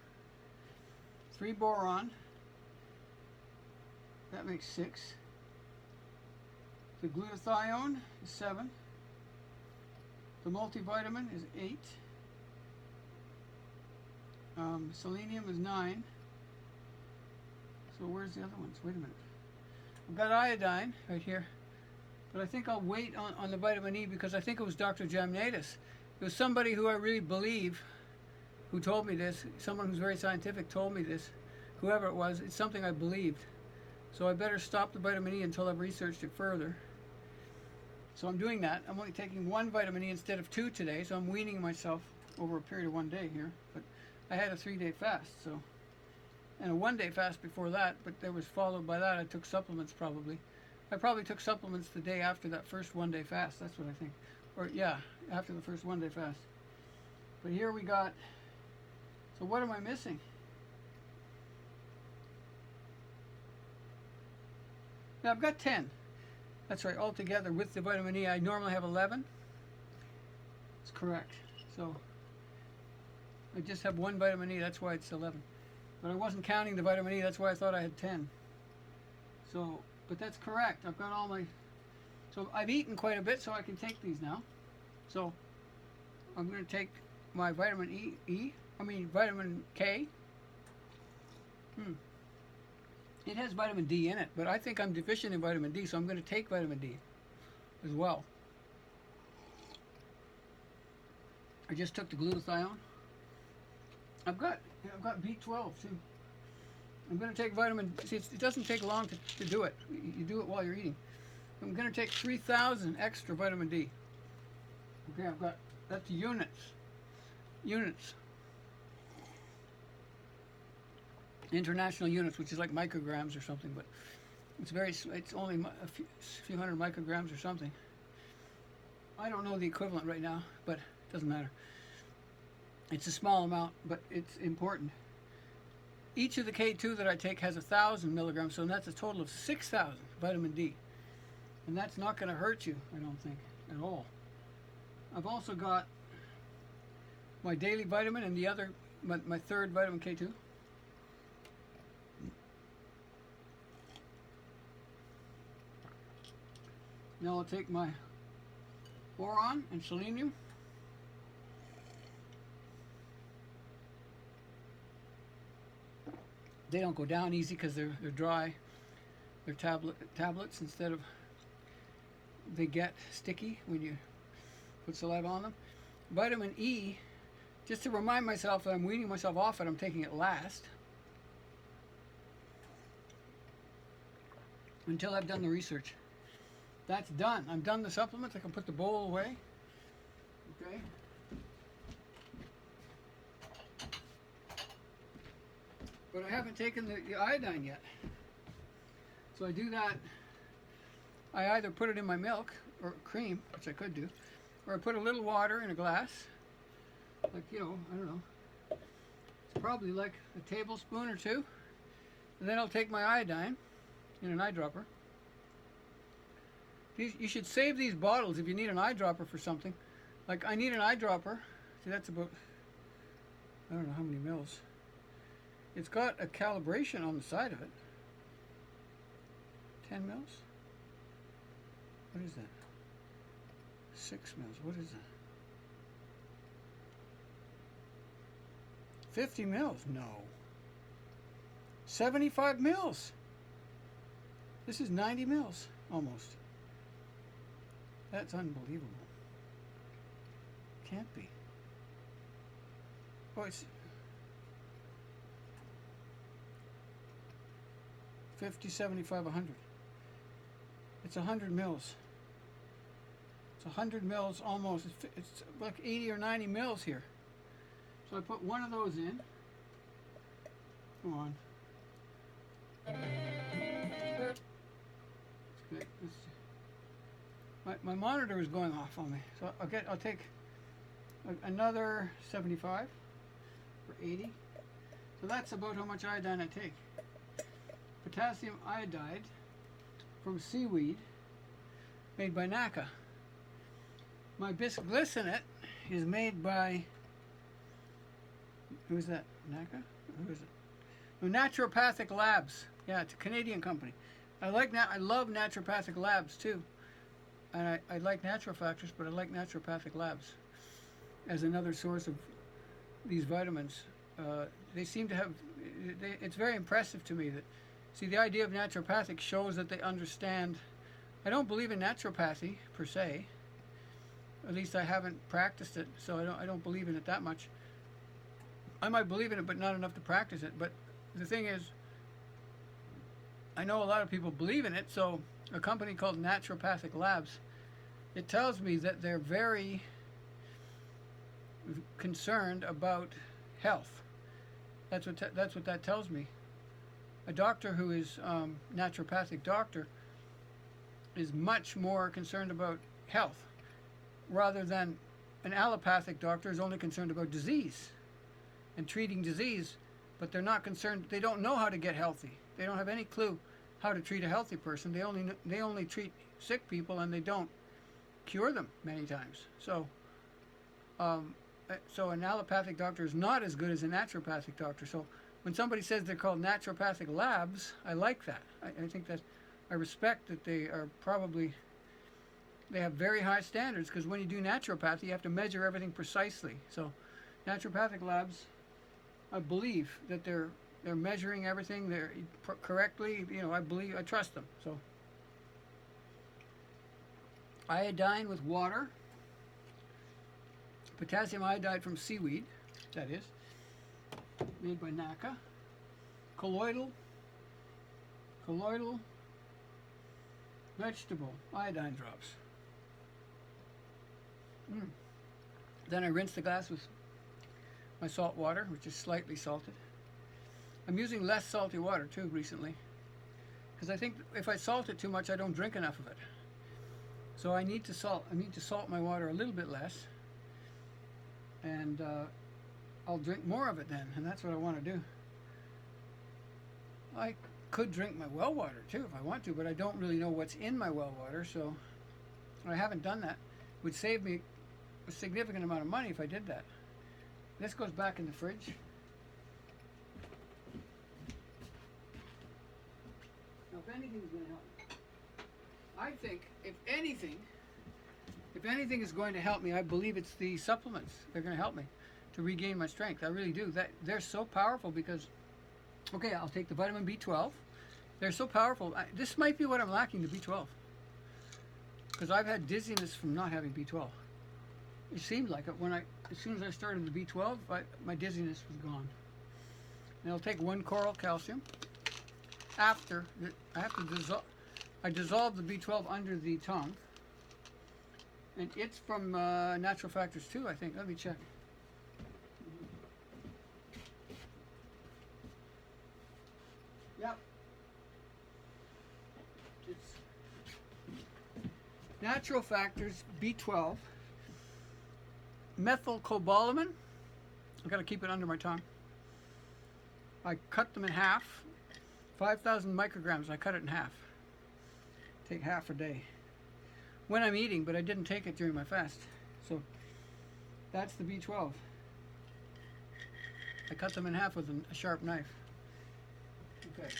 S1: 3 boron. That makes 6. The glutathione is 7. The multivitamin is 8. Selenium is 9. So where's the other ones? Wait a minute. I've got iodine right here. But I think I'll wait on the vitamin E because I think it was Dr. Jamnadas. It was somebody who I really believe who told me this. Someone who's very scientific told me this. Whoever it was, it's something I believed. So I better stop the vitamin E until I've researched it further. So I'm doing that. I'm only taking 1 vitamin E instead of 2 today, so I'm weaning myself over a period of 1 day here. But I had a 3-day fast, so, and a 1-day fast before that, but there was followed by that I took supplements probably. I probably took supplements the day after that first 1-day fast, that's what I think. Or yeah, after the first 1-day fast. But here we got, so what am I missing? Now I've got 10. That's right, altogether with the vitamin E, I normally have 11. That's correct. So I just have 1 vitamin E, that's why it's 11. But I wasn't counting the vitamin E, that's why I thought I had 10. So, but that's correct. I've got all my, so I've eaten quite a bit, so I can take these now. So I'm going to take my vitamin vitamin K. It has vitamin D in it, but I think I'm deficient in vitamin D, so I'm going to take vitamin D as well. I just took the glutathione. I've got B12 too. I'm going to take vitamin. See, it doesn't take long to do it. You do it while you're eating. I'm going to take 3,000 extra vitamin D. Okay, I've got, that's units. International units, which is like micrograms or something, but it's only a few hundred micrograms or something. I don't know the equivalent right now, but it doesn't matter. It's a small amount, but it's important. Each of the K2 that I take has 1,000 milligrams, so that's a total of 6,000 vitamin D. And that's not going to hurt you, I don't think, at all. I've also got my daily vitamin and the other, my 3rd vitamin K2. Now I'll take my boron and selenium. They don't go down easy because they're dry. They're tablets instead of, they get sticky when you put saliva on them. Vitamin E, just to remind myself that I'm weaning myself off it, I'm taking it last. Until I've done the research. That's done. I'm done the supplements. I can put the bowl away. Okay. But I haven't taken the iodine yet. So I do that. I either put it in my milk or cream, which I could do, or I put a little water in a glass. Like, you know, I don't know. It's probably like a tablespoon or 2. And then I'll take my iodine in an eyedropper. You should save these bottles if you need an eyedropper for something. Like I need an eyedropper. See, that's about, I don't know how many mils. It's got a calibration on the side of it. 10 mils? What is that? 6 mils. What is that? 50 mils? No. 75 mils. This is 90 mils, almost. That's unbelievable. Can't be. Oh, it's 50, 75, 100. It's 100 mils. 100 mils almost. It's like 80 or 90 mils here. So I put one of those in. Come on. That's good. My monitor is going off on me, so I'll take another 75 for 80. So that's about how much iodine I take. Potassium iodide from seaweed, made by NACA. My bisglycinate is made by, who is that? NACA? Who is it? No, Naturopathic Labs. Yeah, it's a Canadian company. I love Naturopathic Labs too. And I like Natural Factors, but I like Naturopathic Labs as another source of these vitamins. They seem to have, it's very impressive to me that, see, the idea of naturopathic shows that they understand. I don't believe in naturopathy per se. At least I haven't practiced it, so I don't believe in it that much. I might believe in it, but not enough to practice it. But the thing is, I know a lot of people believe in it, so a company called Naturopathic Labs, it tells me that they're very concerned about health. That's what that tells me. A doctor who is naturopathic doctor is much more concerned about health, rather than an allopathic doctor is only concerned about disease and treating disease, but they're not concerned. They don't know how to get healthy. They don't have any clue how to treat a healthy person. They only treat sick people, and they don't cure them many times. So an allopathic doctor is not as good as a naturopathic doctor. So when somebody says they're called Naturopathic Labs, I like that. I think that I respect that they have very high standards, because when you do naturopathy, you have to measure everything precisely. So Naturopathic Labs, I believe that they're measuring everything correctly. I trust them. So iodine with water, potassium iodide from seaweed, that is, made by NACA, colloidal vegetable iodine drops. Then I rinse the glass with my salt water, which is slightly salted. I'm using less salty water too recently, because I think if I salt it too much, I don't drink enough of it. So I need to salt my water a little bit less, and I'll drink more of it then, and that's what I want to do. I could drink my well water too if I want to, but I don't really know what's in my well water, so I haven't done that. It would save me a significant amount of money if I did that. This goes back in the fridge. Now, if anything's going to help me, I think if anything is going to help me, I believe it's the supplements. They're going to help me to regain my strength. I really do. They're so powerful because, okay, I'll take the vitamin B12. They're so powerful. This might be what I'm lacking, the B12. Because I've had dizziness from not having B12. It seemed like it as soon as I started the B12, my dizziness was gone. And I'll take 1 coral calcium. After, I dissolve the B12 under the tongue. And it's from Natural Factors too, I think. Let me check. Yep. It's Natural Factors B12. Methylcobalamin. I've got to keep it under my tongue. I cut them in half. 5,000 micrograms. I cut it in half. Take half a day when I'm eating, but I didn't take it during my fast. So that's the B12. I cut them in half with a sharp knife. Okay.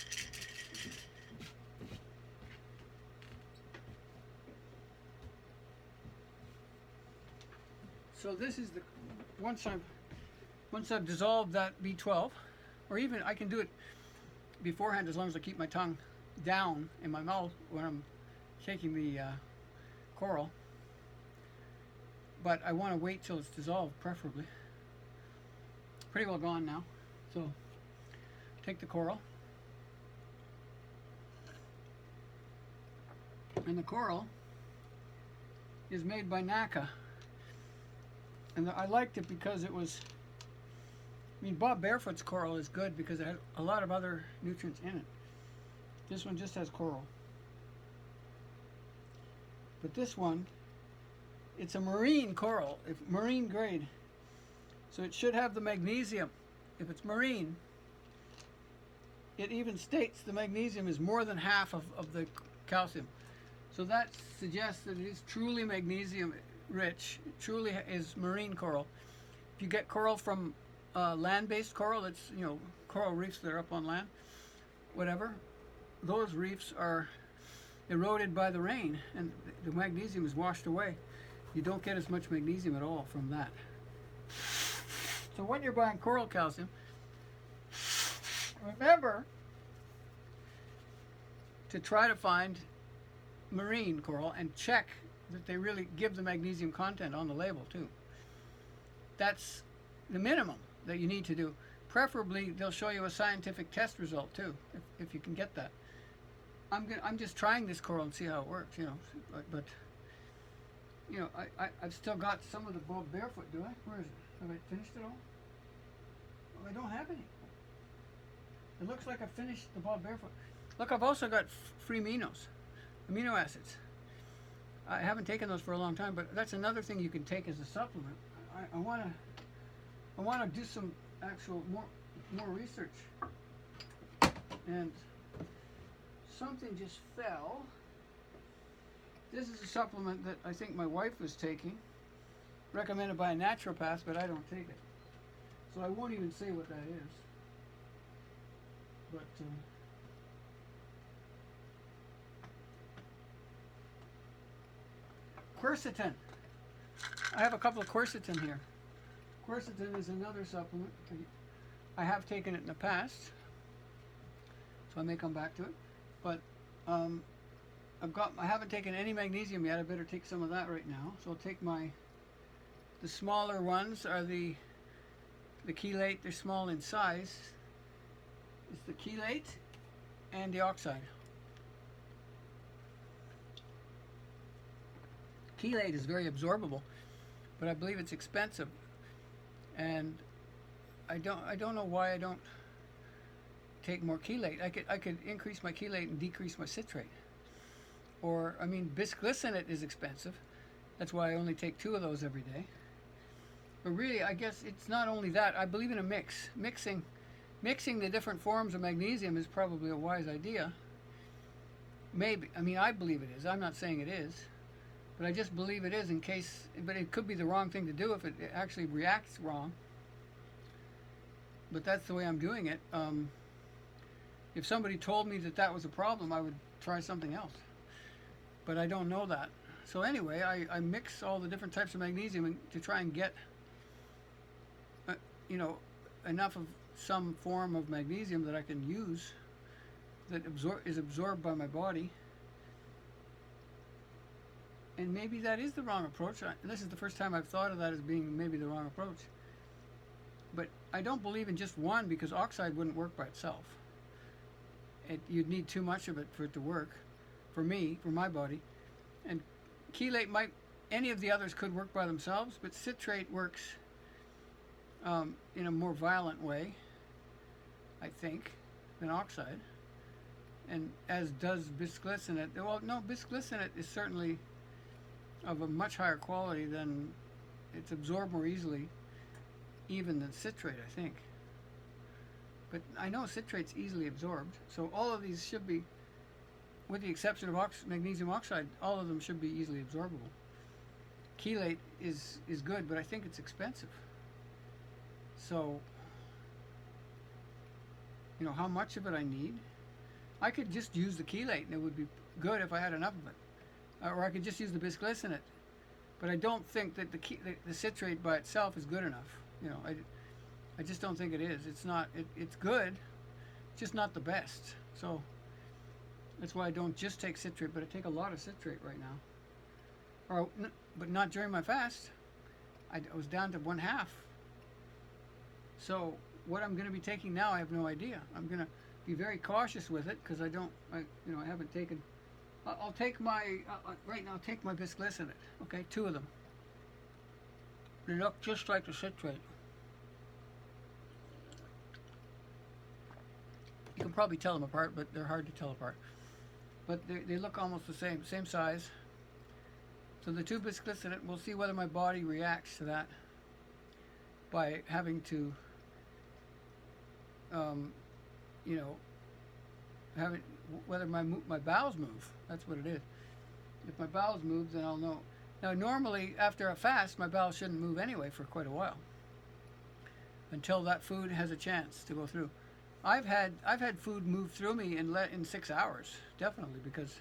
S1: So this is the once I've dissolved that B12, or even I can do it beforehand as long as I keep my tongue down in my mouth when I'm taking the coral. But I want to wait till it's dissolved, preferably. Pretty well gone now. So take the coral. And the coral is made by NACA. And I liked it because it was, I mean, Bob Barefoot's coral is good because it has a lot of other nutrients in it. This one just has coral. But this one, it's a marine coral, marine grade. So it should have the magnesium. If it's marine, it even states the magnesium is more than half of the calcium. So that suggests that it is truly magnesium rich. It truly is marine coral. If you get coral from land-based coral, that's, you know, coral reefs that are up on land, whatever, those reefs are eroded by the rain and the magnesium is washed away. You don't get as much magnesium at all from that. So when you're buying coral calcium, remember to try to find marine coral and check that they really give the magnesium content on the label too. That's the minimum that you need to do. Preferably they'll show you a scientific test result too, if you can get that. I'm just trying this coral and see how it works, you know. But you know, I've still got some of the Bob Barefoot, do I? Where is it? Have I finished it all? Well, I don't have any. It looks like I finished the Bob Barefoot. Look, I've also got free amino acids. I haven't taken those for a long time, but that's another thing you can take as a supplement. I want to do some actual more research. And something just fell. This is a supplement that I think my wife was taking, recommended by a naturopath, but I don't take it. So I won't even say what that is. But quercetin. I have a couple of quercetin here. Quercetin is another supplement. I have taken it in the past, so I may come back to it. But I haven't taken any magnesium yet. I better take some of that right now. So I'll take the smaller ones are the chelate. They're small in size. It's the chelate and the oxide. Chelate is very absorbable, but I believe it's expensive, and I don't know why I don't take more chelate. I could increase my chelate and decrease my citrate. Or, I mean, bisglycinate is expensive. That's why I only take 2 of those every day. But really, I guess it's not only that. I believe in a mix. Mixing the different forms of magnesium is probably a wise idea. Maybe. I mean, I believe it is. I'm not saying it is. But I just believe it is in case, but it could be the wrong thing to do if it actually reacts wrong. But that's the way I'm doing it. If somebody told me that was a problem, I would try something else. But I don't know that. So anyway, I mix all the different types of magnesium to try and get, you know, enough of some form of magnesium that I can use that is absorbed by my body. And maybe that is the wrong approach. This is the first time I've thought of that as being maybe the wrong approach. But I don't believe in just one, because oxide wouldn't work by itself. You'd need too much of it for it to work. For me, for my body. And chelate any of the others could work by themselves, but citrate works in a more violent way, I think, than oxide. And as does bisglycinate. Well, no, bisglycinate is certainly of a much higher quality than, it's absorbed more easily even than citrate, I think. But I know citrate's easily absorbed, so all of these should be, with the exception of magnesium oxide, all of them should be easily absorbable. Chelate is good, but I think it's expensive. So, you know, how much of it I need? I could just use the chelate and it would be good if I had enough of it. Or I could just use the bisglycinate. But I don't think that the citrate by itself is good enough. You know, I just don't think it is. It's not. It's good, just not the best. So that's why I don't just take citrate, but I take a lot of citrate right now. But not during my fast. I was down to 1/2. So what I'm going to be taking now, I have no idea. I'm going to be very cautious with it because I haven't taken I'll take my, right now, take my bisglycinate, okay, 2 of them. They look just like the citrate. You can probably tell them apart, but they're hard to tell apart. But they look almost the same size. So the 2 bisglycinate, we'll see whether my body reacts to that by having to, you know, whether my bowels move. That's what it is. If my bowels move, then I'll know. Now, normally after a fast, my bowels shouldn't move anyway for quite a while, until that food has a chance to go through. I've had food move through me in 6 hours, definitely, because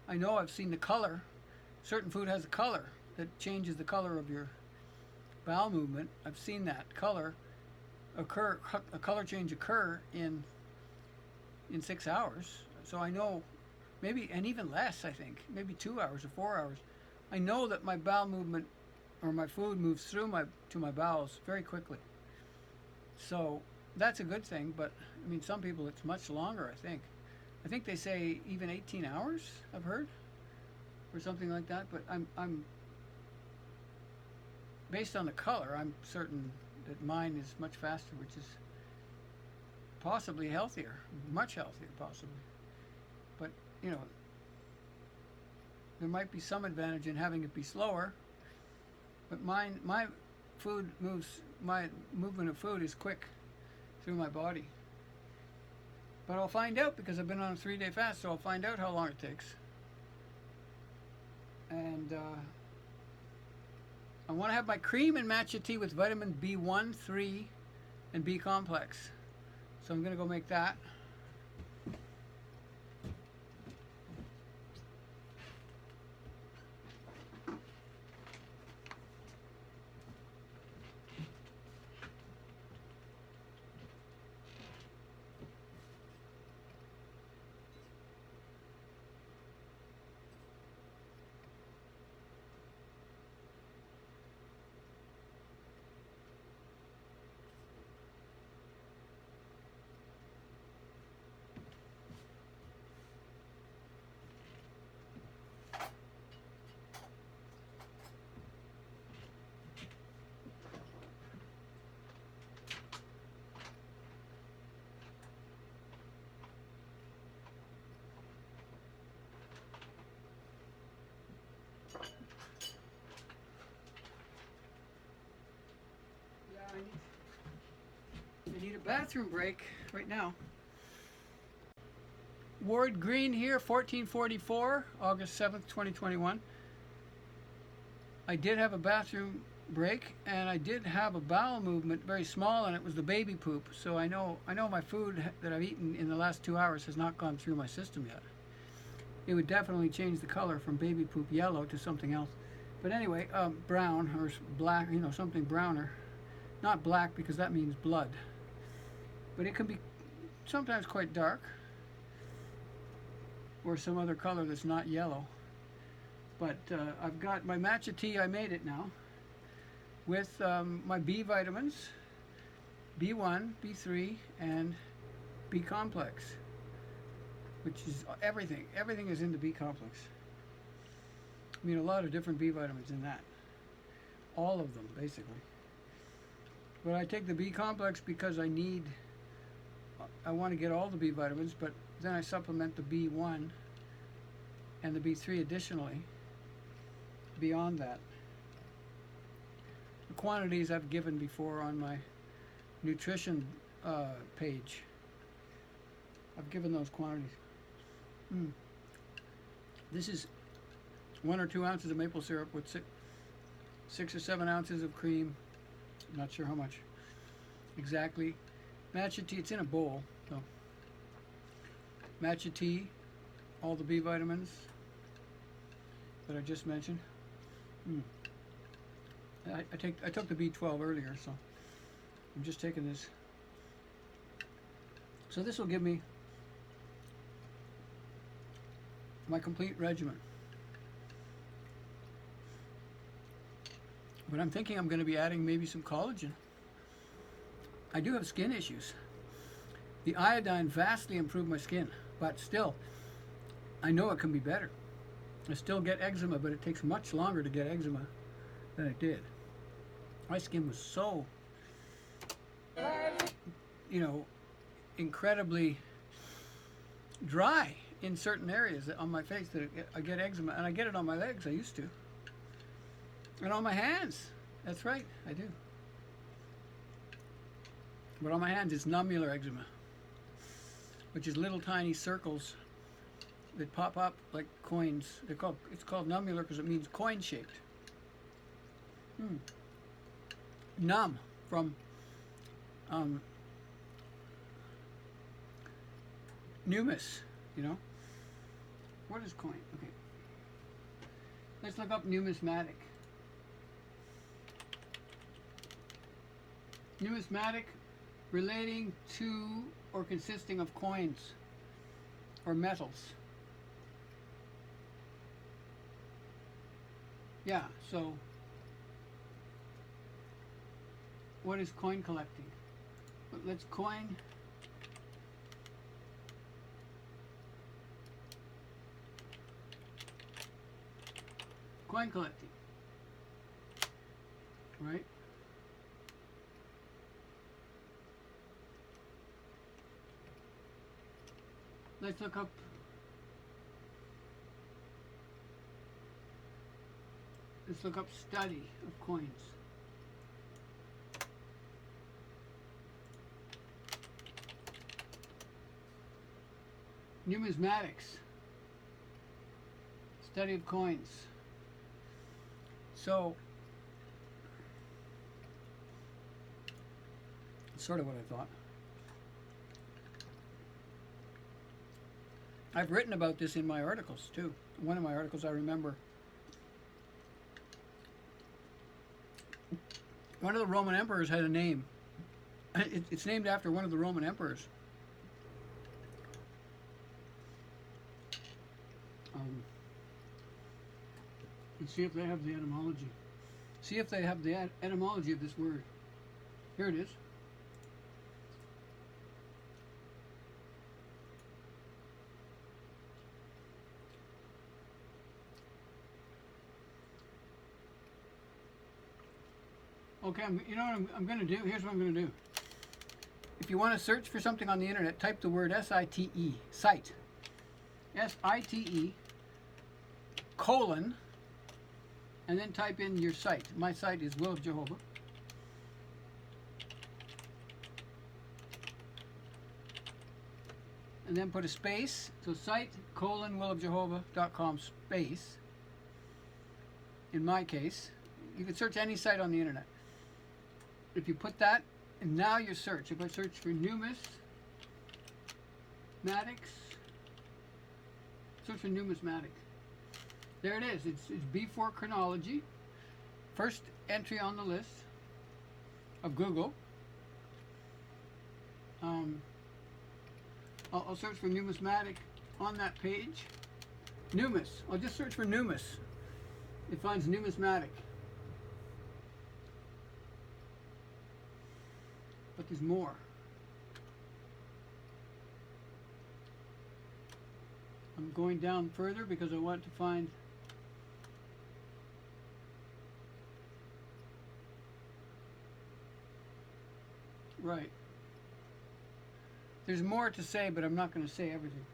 S1: I know I've seen the color. Certain food has a color that changes the color of your bowel movement. I've seen that color occur, a color change occur in 6 hours. So I know, maybe, and even less, I think, maybe 2 hours or 4 hours. I know that my bowel movement or my food moves through to my bowels very quickly. So that's a good thing, but I mean, some people it's much longer, I think. I think they say even 18 hours, I've heard, or something like that, but I'm based on the color, I'm certain that mine is much faster, which is possibly healthier, much healthier possibly. But, you know, there might be some advantage in having it be slower, but my movement of food is quick through my body. But I'll find out, because I've been on a 3-day fast, so I'll find out how long it takes. And I want to have my cream and matcha tea with vitamin B1, 3, and B complex. So I'm going to go make that. I need a bathroom break right now. Ward Green here, 1444, August 7th, 2021. I did have a bathroom break, and I did have a bowel movement, very small, and it was the baby poop. So I know my food that I've eaten in the last 2 hours has not gone through my system yet. It would definitely change the color from baby poop yellow to something else. But anyway, brown or black, you know, something browner. Not black, because that means blood. But it can be sometimes quite dark, or some other color that's not yellow. But I've got my matcha tea, I made it now, with my B vitamins, B1, B3, and B complex, which is everything. Everything is in the B complex. I mean, a lot of different B vitamins in that. All of them, basically. But I take the B complex because I want to get all the B vitamins, but then I supplement the B1 and the B3 additionally beyond that. The quantities I've given before on my nutrition page. I've given those quantities. This is 1 or 2 ounces of maple syrup with 6 or 7 ounces of cream. I'm not sure how much exactly. Matcha tea, it's in a bowl. So matcha tea, all the B vitamins that I just mentioned. I took the B12 earlier, so I'm just taking this. So this will give me my complete regimen. But I'm thinking I'm going to be adding maybe some collagen. I do have skin issues. The iodine vastly improved my skin, but still, I know it can be better. I still get eczema, but it takes much longer to get eczema than it did. My skin was so, you know, incredibly dry in certain areas on my face that I get eczema, and I get it on my legs. I used to, and on my hands. That's right, I do. But on my hands, it's nummular eczema, which is little tiny circles that pop up like coins. It's called nummular because it means coin shaped. Num from numus, you know. What is coin? Okay. Let's look up numismatic. Numismatic, relating to or consisting of coins or metals. Yeah, so what is coin collecting? Let's coin collecting, right? Let's look up study of coins. Numismatics, study of coins. So, sort of what I thought. I've written about this in my articles too. One of my articles, I remember, one of the Roman emperors had a name. It's named after one of the Roman emperors. Let's see if they have the etymology. See if they have the etymology of this word. Here it is. Okay, you know what I'm going to do? Here's what I'm going to do. If you want to search for something on the internet, type the word S-I-T-E, site. S-I-T-E, colon, and then type in your site. My site is Will of Jehovah. And then put a space, so site colon willofjehovah.com space. In my case, you can search any site on the internet. If you put that, and now your search, if I search for numismatics, search for numismatic. There it is. It's before chronology. First entry on the list of Google. I'll search for numismatic on that page. Numis. I'll just search for numis. It finds numismatic. But there's more. I'm going down further because I want to find right. There's more to say, but I'm not going to say everything.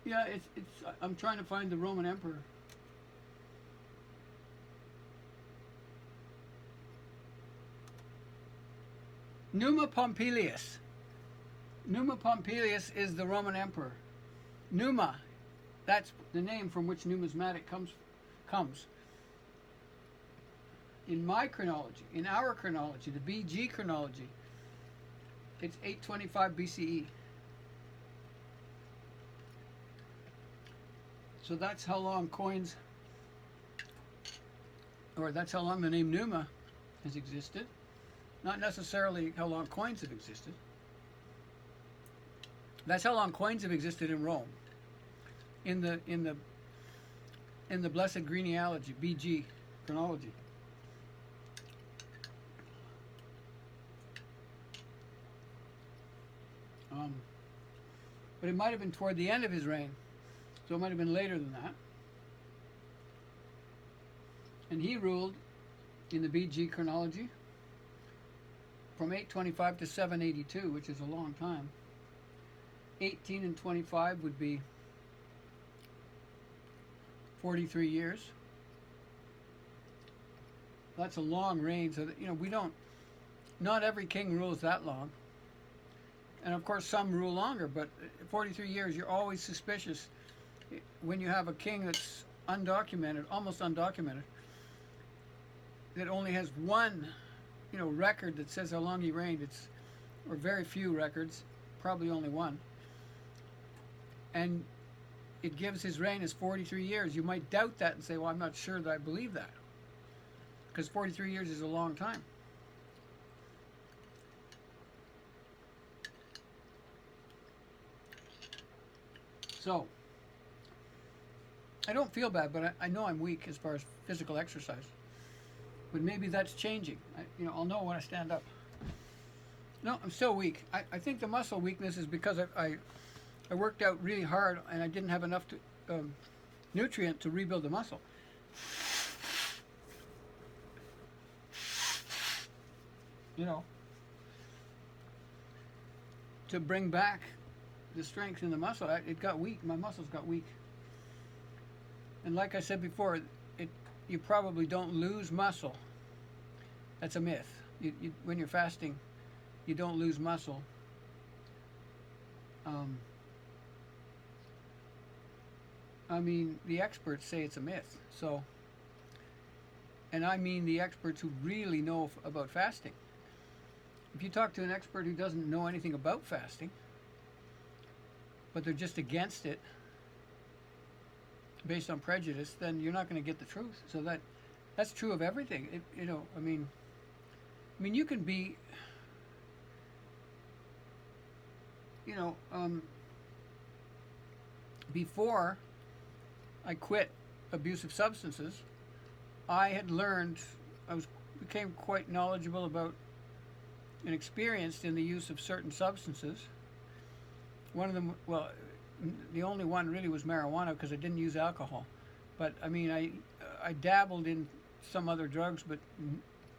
S1: Yeah, I'm trying to find the Roman emperor. Numa Pompilius. Numa Pompilius is the Roman emperor. Numa, that's the name from which numismatic comes. In my chronology, in our chronology, the BG chronology, it's 825 BCE. So that's how long coins, or that's how long the name Numa has existed. Not necessarily how long coins have existed. That's how long coins have existed in Rome. In the blessed genealogy, BG chronology. But it might have been toward the end of his reign, so it might have been later than that. And he ruled in the BG chronology from 825 to 782, which is a long time. 18 and 25 would be 43 years. That's a long reign, so that, we don't, not every king rules that long. And of course some rule longer, but 43 years, you're always suspicious when you have a king that's undocumented, almost undocumented, that only has one, record that says how long he reigned. Or very few records, probably only one. And it gives his reign as 43 years. You might doubt that and say, well, I'm not sure that I believe that. Because 43 years is a long time. So, I don't feel bad, but I know I'm weak as far as physical exercise. But maybe that's changing. I'll know when I stand up. No, I'm still weak. I think the muscle weakness is because I worked out really hard and I didn't have enough nutrient to rebuild the muscle. To bring back the strength in the muscle, it got weak. My muscles got weak. And like I said before, you probably don't lose muscle. That's a myth. When you're fasting, you don't lose muscle. The experts say it's a myth. So, and I mean the experts who really know about fasting. If you talk to an expert who doesn't know anything about fasting, but they're just against it based on prejudice, then you're not going to get the truth. So that's true of everything. You can be, before I quit abusive substances, I had learned, became quite knowledgeable about and experienced in the use of certain substances. One of them, the only one really was marijuana, because I didn't use alcohol. But I dabbled in some other drugs, but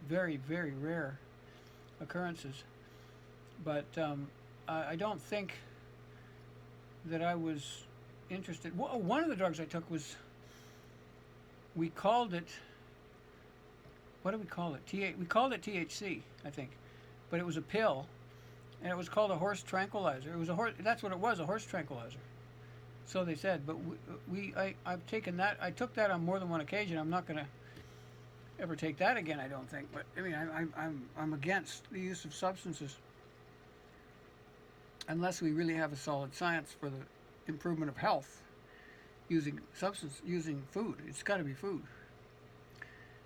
S1: very, very rare occurrences. But I don't think that I was interested. One of the drugs I took was, we called it, what did we call it? We called it THC, I think. But it was a pill, and it was called a horse tranquilizer. That's what it was, a horse tranquilizer. So they said. But I've taken that. I took that on more than one occasion. I'm not going to ever take that again, I don't think. But I'm against the use of substances unless we really have a solid science for the improvement of health using food. It's got to be food.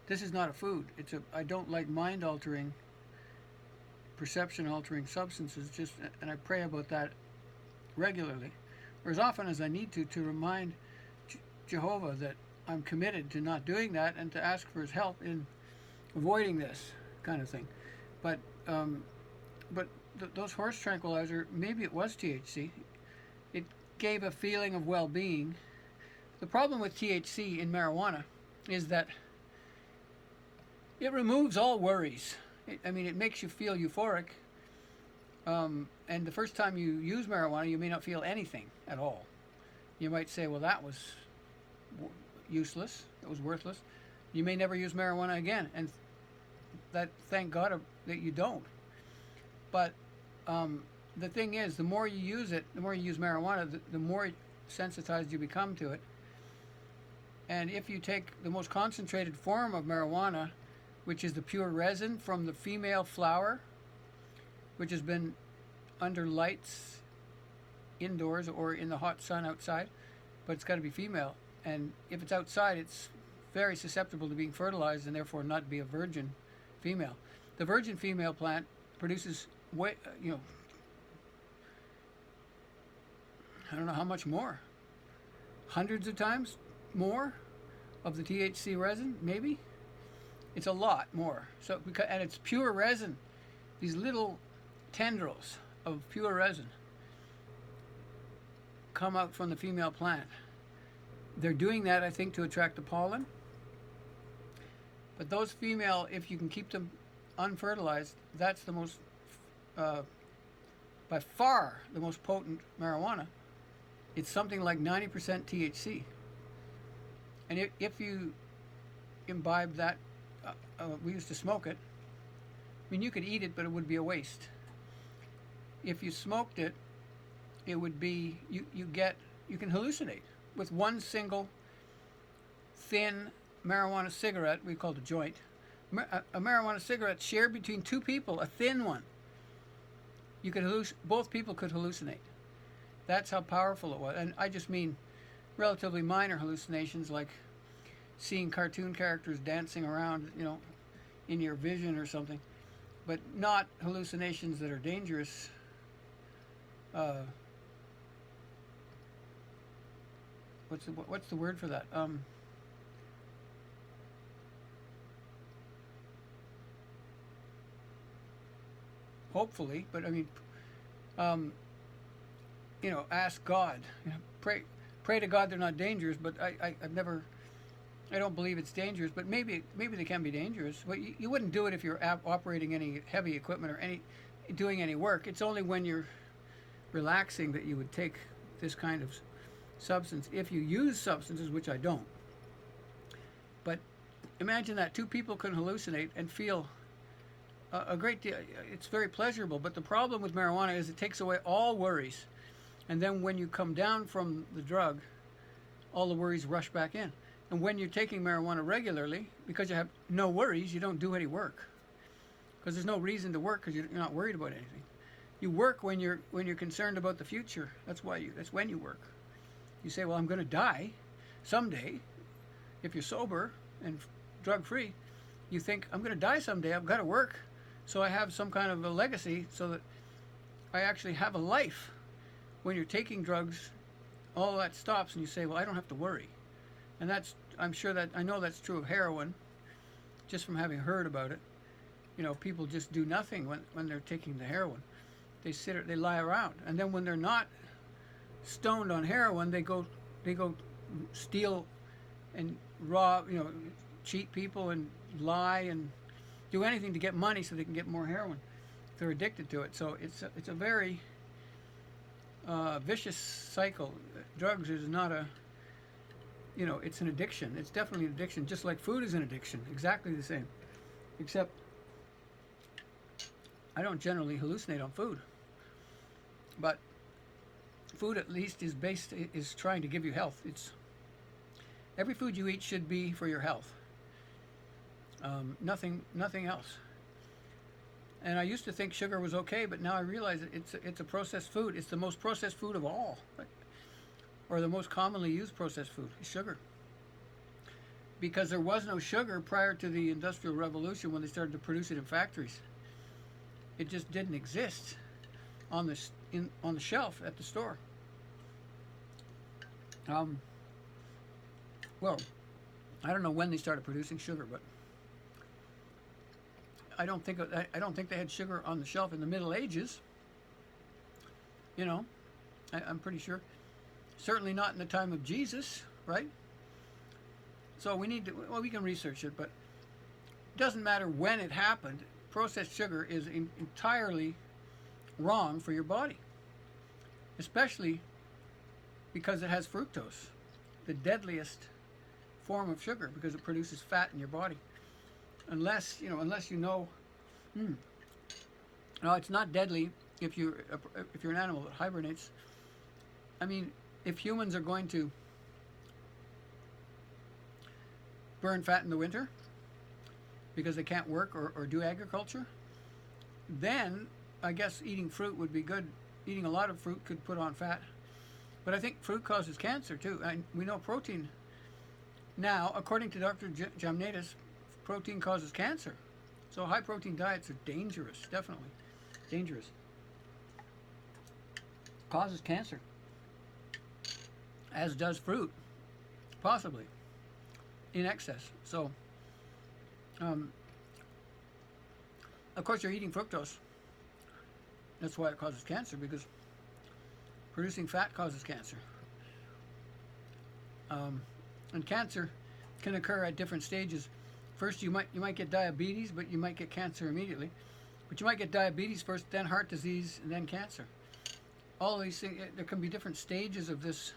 S1: This is not a food. I don't like mind-altering, perception-altering substances. And I pray about that regularly, or as often as I need to remind Jehovah that I'm committed to not doing that and to ask for His help in avoiding this kind of thing. But those horse tranquilizer, maybe it was THC. It gave a feeling of well-being. The problem with THC in marijuana is that it removes all worries. It makes you feel euphoric. And the first time you use marijuana, you may not feel anything at all. You might say, well, that was useless. It was worthless. You may never use marijuana again. And thank God that you don't. But the thing is, the more you use it, the more you use marijuana, the more sensitized you become to it. And if you take the most concentrated form of marijuana, which is the pure resin from the female flower, which has been under lights indoors or in the hot sun outside, but it's got to be female. And if it's outside, it's very susceptible to being fertilized and therefore not be a virgin female. The virgin female plant produces I don't know how much more. Hundreds of times more of the THC resin, maybe. It's a lot more. And it's pure resin. These little tendrils of pure resin. come out from the female plant. They're doing that, I think, to attract the pollen. But those female, if you can keep them unfertilized, that's the most, by far, the most potent marijuana. It's something like 90% THC. And if you imbibe that, we used to smoke it. I mean, you could eat it, but it would be a waste. If you smoked it, it would be, you can hallucinate with one single thin marijuana cigarette. We call it a joint. A marijuana cigarette shared between two people, a thin one. You could both people could hallucinate. That's how powerful it was. And I just mean relatively minor hallucinations, like seeing cartoon characters dancing around, in your vision or something, but not hallucinations that are dangerous. What's the word for that? Hopefully, but I mean, ask God, pray to God they're not dangerous. But I don't believe it's dangerous. But maybe they can be dangerous. But you wouldn't do it if you're operating any heavy equipment or doing any work. It's only when you're relaxing that you would take this kind of substance. If you use substances, which I don't. But imagine that two people can hallucinate and feel a great deal. It's very pleasurable. But the problem with marijuana is it takes away all worries. And then when you come down from the drug, all the worries rush back in. And when you're taking marijuana regularly, because you have no worries, you don't do any work. Because there's no reason to work because you're not worried about anything. You work when you're concerned about the future. That's when you work. You say, well, I'm going to die someday. If you're sober and drug-free, you think, I'm going to die someday. I've got to work so I have some kind of a legacy so that I actually have a life. When you're taking drugs, all that stops and you say, well, I don't have to worry. And I know that's true of heroin, just from having heard about it. People just do nothing when they're taking the heroin. They lie around. And then when they're not stoned on heroin, they go steal and rob, cheat people and lie and do anything to get money so they can get more heroin. They're addicted to it. So it's a very vicious cycle. Drugs is not it's an addiction. It's definitely an addiction, just like food is an addiction. Exactly the same. Except I don't generally hallucinate on food. But food at least is trying to give you health. Every food you eat should be for your health. Nothing else. And I used to think sugar was okay, but now I realize it's a processed food. It's the most processed food of all, or the most commonly used processed food is sugar. Because there was no sugar prior to the Industrial Revolution when they started to produce it in factories. It just didn't exist on the shelf at the store. Well, I don't know when they started producing sugar, but I don't think they had sugar on the shelf in the Middle Ages. I'm pretty sure. Certainly not in the time of Jesus, right? So we can research it, but it doesn't matter when it happened. Processed sugar is entirely wrong for your body, especially because it has fructose, the deadliest form of sugar, because it produces fat in your body. Unless you know, no, it's not deadly if you're an animal that hibernates. I mean, if humans are going to burn fat in the winter because they can't work or do agriculture, then I guess eating fruit would be good. Eating a lot of fruit could put on fat. But I think fruit causes cancer too. We know protein now, according to Dr. Jamnadas, protein causes cancer. So high protein diets are dangerous, definitely. Dangerous. Causes cancer. As does fruit, possibly, in excess. So, of course, you're eating fructose. That's why it causes cancer, because Producing fat causes cancer. And cancer can occur at different stages. First, you might get diabetes, but you might get cancer immediately. But you might get diabetes first, then heart disease, and then cancer. All of these things, there can be different stages of this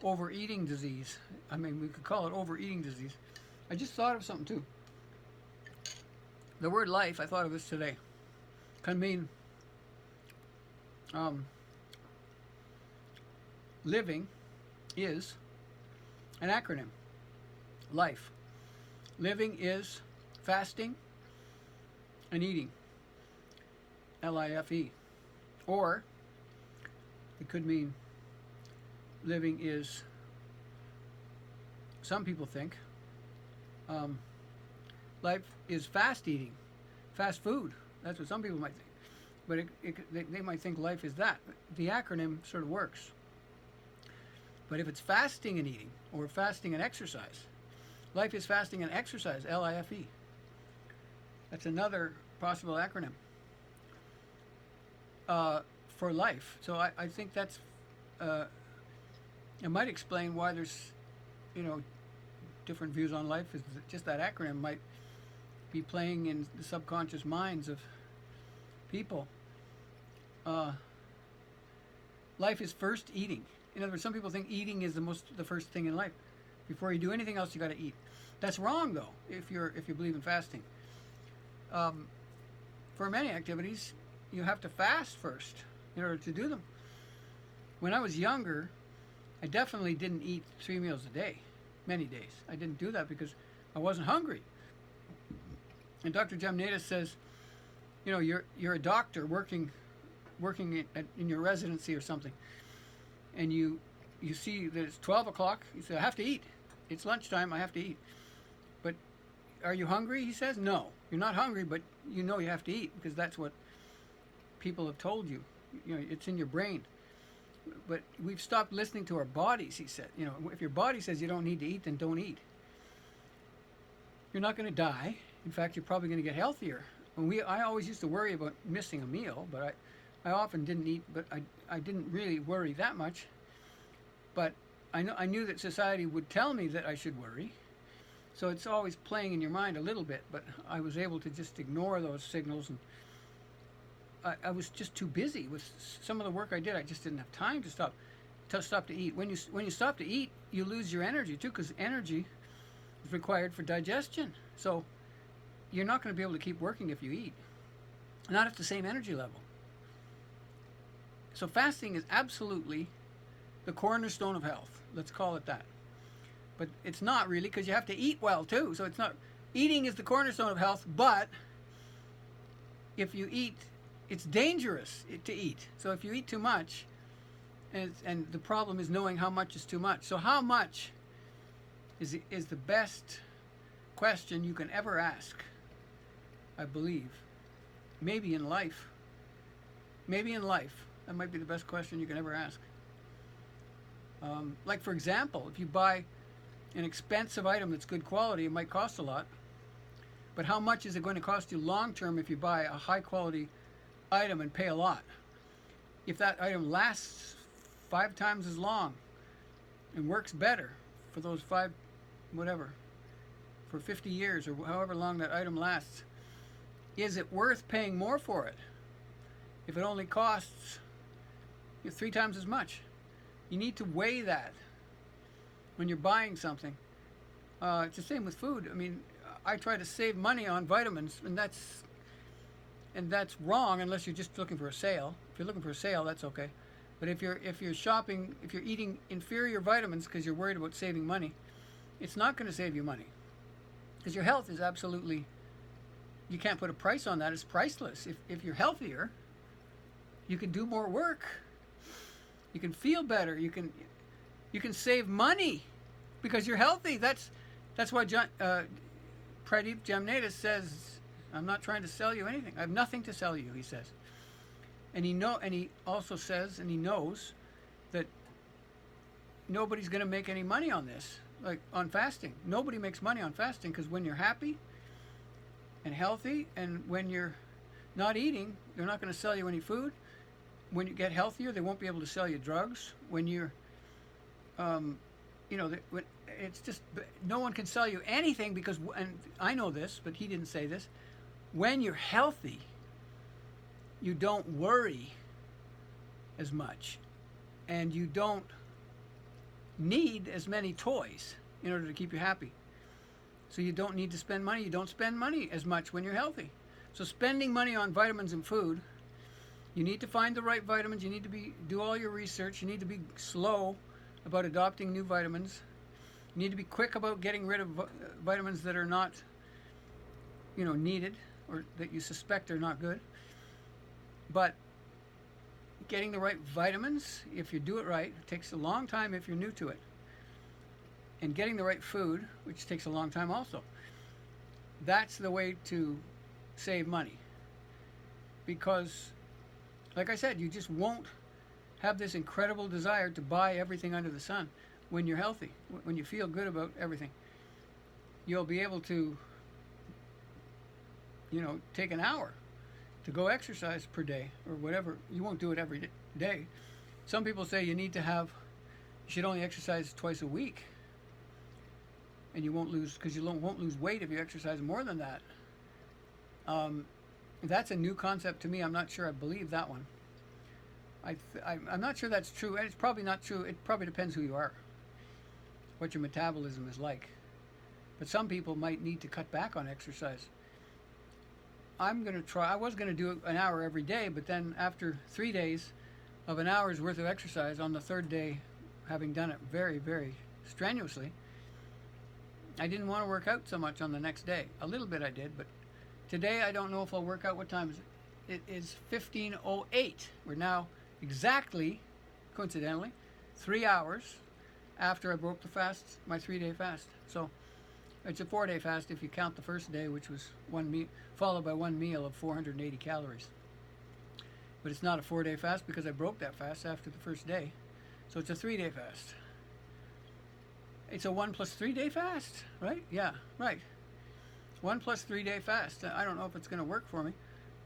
S1: overeating disease. I mean, we could call it overeating disease. I just thought of something too. The word life, I thought of this today, can mean living is an acronym. Life. Living is fasting and eating. L-I-F-E. Or it could mean living is, some people think, life is fast eating, fast food. That's what some people might think. But they might think life is that. The acronym sort of works. But if it's fasting and eating, or fasting and exercise, life is fasting and exercise, L-I-F-E. That's another possible acronym for life. So I think that's, it might explain why there's, different views on life. Is just that acronym might be playing in the subconscious minds of people. Life is first eating. In other words, some people think eating is the first thing in life. Before you do anything else, you got to eat. That's wrong, though. If you believe in fasting, for many activities, you have to fast first in order to do them. When I was younger, I definitely didn't eat 3 meals a day. Many days I didn't do that because I wasn't hungry. And Dr. Jamnadas says, you're a doctor working in your residency or something, and you see that it's 12 o'clock. You say, I have to eat. It's lunchtime. I have to eat. But are you hungry? He says, no, you're not hungry, but you have to eat because that's what people have told you. It's in your brain. But we've stopped listening to our bodies, he said. If your body says you don't need to eat, then don't eat. You're not going to die. In fact, you're probably going to get healthier. I always used to worry about missing a meal, but I often didn't eat, but I didn't really worry that much. But I knew that society would tell me that I should worry. So it's always playing in your mind a little bit, but I was able to just ignore those signals, and I was just too busy with some of the work I did. I just didn't have time to stop to eat. When you stop to eat, you lose your energy too, because energy is required for digestion. So you're not going to be able to keep working if you eat, not at the same energy level. So fasting is absolutely the cornerstone of health. Let's call it that. But it's not really, because you have to eat well too. So it's not, eating is the cornerstone of health, but if you eat, it's dangerous to eat. So if you eat too much, and the problem is knowing how much is too much. So how much is the best question you can ever ask, I believe. Maybe in life. That might be the best question you can ever ask. Like, for example, if you buy an expensive item that's good quality, it might cost a lot. But how much is it going to cost you long term if you buy a high quality item and pay a lot? If that item lasts 5 times as long and works better for those for 50 years or however long that item lasts, is it worth paying more for it if it only costs 3 times as much? You need to weigh that when you're buying something. It's the same with food. I mean, I try to save money on vitamins, and that's wrong unless you're just looking for a sale. If you're looking for a sale, that's okay. But if you're shopping, if you're eating inferior vitamins because you're worried about saving money, it's not going to save you money, because your health is absolutely, you can't put a price on that. It's priceless. If you're healthier, you can do more work. You can feel better. You can save money because you're healthy. That's why Pradip Jamnadas says, I'm not trying to sell you anything. I have nothing to sell you, he says. And he also says, and he knows that nobody's going to make any money on this, like on fasting. Nobody makes money on fasting, because when you're happy and healthy, and when you're not eating, they're not going to sell you any food. when you get healthier, they won't be able to sell you drugs. When you're, you know, it's just no one can sell you anything because, and I know this, but he didn't say this. When you're healthy, you don't worry as much, and you don't need as many toys in order to keep you happy. So you don't need to spend money. You don't spend money as much when you're healthy. So spending money on vitamins and food, you need to find the right vitamins. You need to do all your research. You need to be slow about adopting new vitamins. You need to be quick about getting rid of vitamins that are not, you know, needed or that you suspect are not good. But getting the right vitamins, if you do it right, it takes a long time if you're new to it. And getting the right food, which takes a long time also. That's the way to save money. Because, like I said, you just won't have this incredible desire to buy everything under the sun when you're healthy, when you feel good about everything. You'll be able to, you know, take an hour to go exercise per day or whatever. You won't do it every day. Some people say you should only exercise twice a week. And you won't lose, because you won't lose weight if you exercise more than that. That's a new concept to me. I'm not sure I believe that one. I'm not sure that's true, and it's probably not true. It probably depends who you are, what your metabolism is like. But some people might need to cut back on exercise. I'm going to try. I was going to do an hour every day, but then after 3 days of an hour's worth of exercise, on the third day, having done it very, very strenuously, I didn't want to work out so much on the next day. A little bit I did, but today I don't know if I'll work out. What time is it? It is 15:08. We're now exactly, coincidentally, 3 hours after I broke the fast, my 3-day fast. So it's a 4-day fast if you count the first day, which was followed by one meal of 480 calories. But it's not a 4-day fast because I broke that fast after the first day. So it's a 3-day fast. It's a 1 plus 3 day fast, right? Yeah, right. 1 plus 3 day fast. I don't know if it's going to work for me,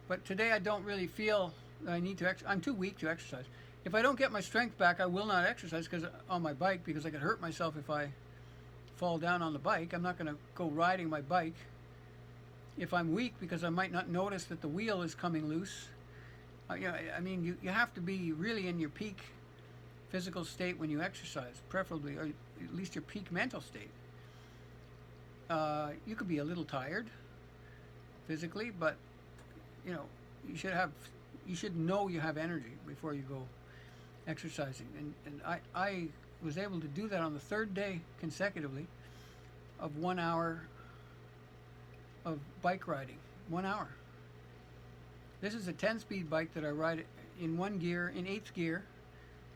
S1: but today I don't really feel I need to I'm too weak to exercise. If I don't get my strength back, I will not exercise on my bike, because I could hurt myself if I fall down on the bike. I'm not going to go riding my bike if I'm weak, because I might not notice that the wheel is coming loose. I mean, you have to be really in your peak physical state when you exercise, preferably, or at least your peak mental state. You could be a little tired physically, but you know, you should know you have energy before you go exercising. And I was able to do that on the third day consecutively of 1 hour of bike riding. 1 hour. This is a 10-speed bike that I ride in one gear, in 8th gear.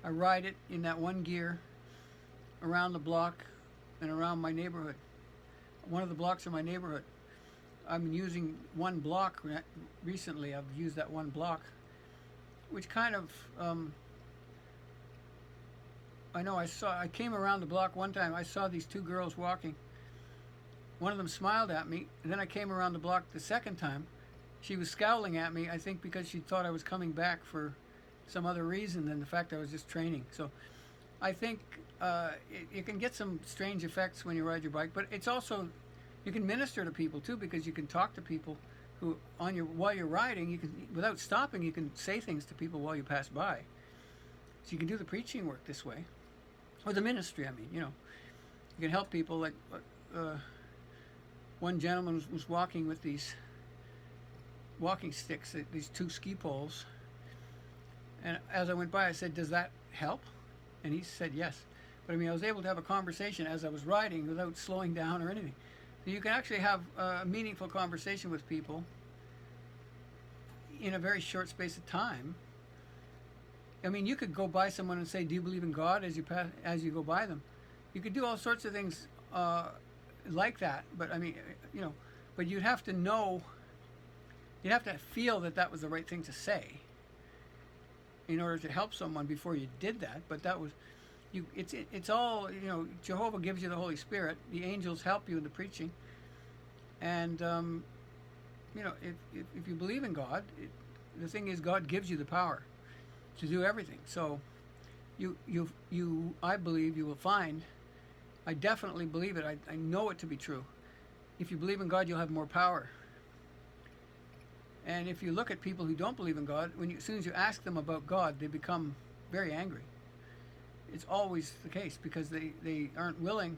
S1: I ride it in that one gear around the block and around my neighborhood. One of the blocks of my neighborhood. I'm using one block recently. I've used that one block, which kind of, I came around the block one time. I saw these two girls walking. One of them smiled at me, and then I came around the block the second time. She was scowling at me, I think because she thought I was coming back for some other reason than the fact I was just training. So I think you can get some strange effects when you ride your bike, but it's also, you can minister to people too, because you can talk to people who while you're riding, you can, without stopping, you can say things to people while you pass by. So you can do the preaching work this way, or the ministry. I mean, you know, you can help people. Like one gentleman was walking with these walking sticks, these two ski poles. And as I went by, I said, "Does that help?" And he said, "Yes." But I mean, I was able to have a conversation as I was riding without slowing down or anything. So you can actually have a meaningful conversation with people in a very short space of time. I mean, you could go by someone and say, "Do you believe in God?" as you go by them. You could do all sorts of things like that. But I mean, you know, but you'd have to know. You'd have to feel that that was the right thing to say in order to help someone before you did that. But that was, it's all, you know, Jehovah gives you the Holy Spirit. The angels help you in the preaching. And, you know, if you believe in God, the thing is, God gives you the power. to do everything. So I believe you will find, I definitely believe it, I know it to be true. If you believe in God, you'll have more power. And if you look at people who don't believe in God, as soon as you ask them about God, they become very angry. It's always the case, because they aren't willing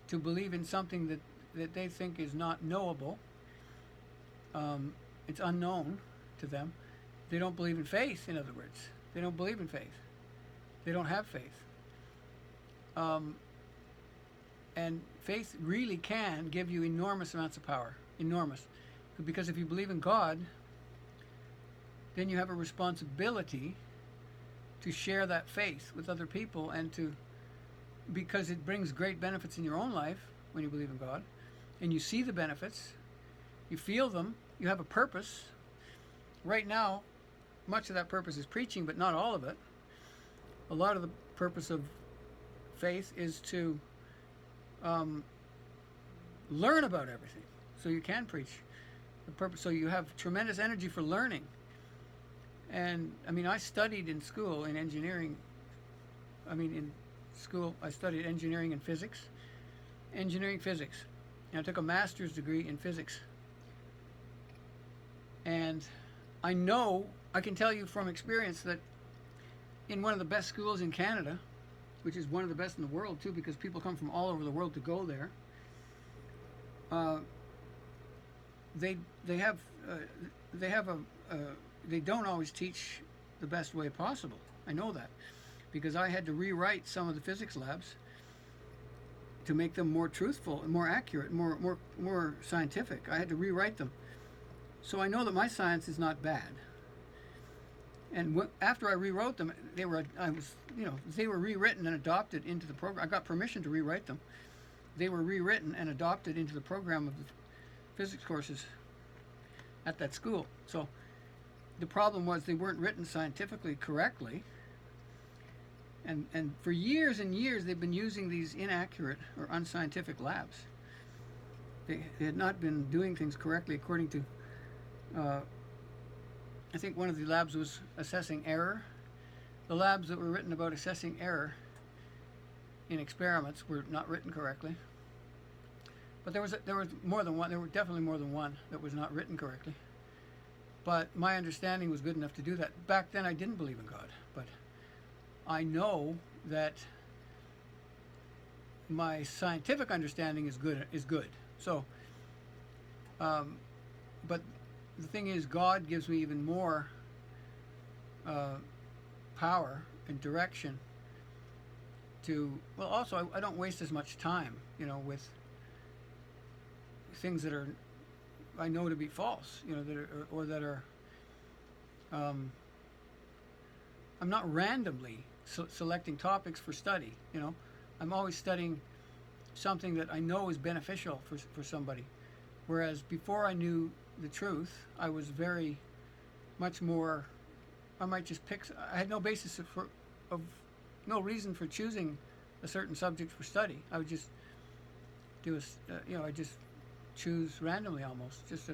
S1: to believe in something that they think is not knowable. It's unknown to them. They don't believe in faith, in other words. They don't believe in faith. They don't have faith. And faith really can give you enormous amounts of power. Enormous. Because if you believe in God, then you have a responsibility to share that faith with other people, and because it brings great benefits in your own life when you believe in God, and you see the benefits, you feel them, you have a purpose. Right now, much of that purpose is preaching, but not all of it. A lot of the purpose of faith is to learn about everything, so you can preach. The purpose, so you have tremendous energy for learning. And I mean, I studied in school in engineering. In school, I studied engineering and physics. Engineering physics. And I took a master's degree in physics. And I can tell you from experience that in one of the best schools in Canada, which is one of the best in the world too, because people come from all over the world to go there, they don't always teach the best way possible. I know that, because I had to rewrite some of the physics labs to make them more truthful and more accurate, more scientific. I had to rewrite them. So I know that my science is not bad. And after I rewrote them, they were rewritten and adopted into the program. I got permission to rewrite them. They were rewritten and adopted into the program of the physics courses at that school. So the problem was they weren't written scientifically correctly. And for years and years, they've been using these inaccurate or unscientific labs. They had not been doing things correctly according to, I think one of the labs was assessing error. The labs that were written about assessing error in experiments were not written correctly. But there was more than one. There were definitely more than one that was not written correctly. But my understanding was good enough to do that. Back then, I didn't believe in God, but I know that my scientific understanding is good. So, but the thing is, God gives me even more power and direction to. Well, also, I don't waste as much time, with things that are I know to be false, that are I'm not randomly selecting topics for study. I'm always studying something that I know is beneficial for somebody. Whereas before I knew the truth, I was very much more. I might just pick. I had no basis of no reason for choosing a certain subject for study. I would just do I just choose randomly almost. Just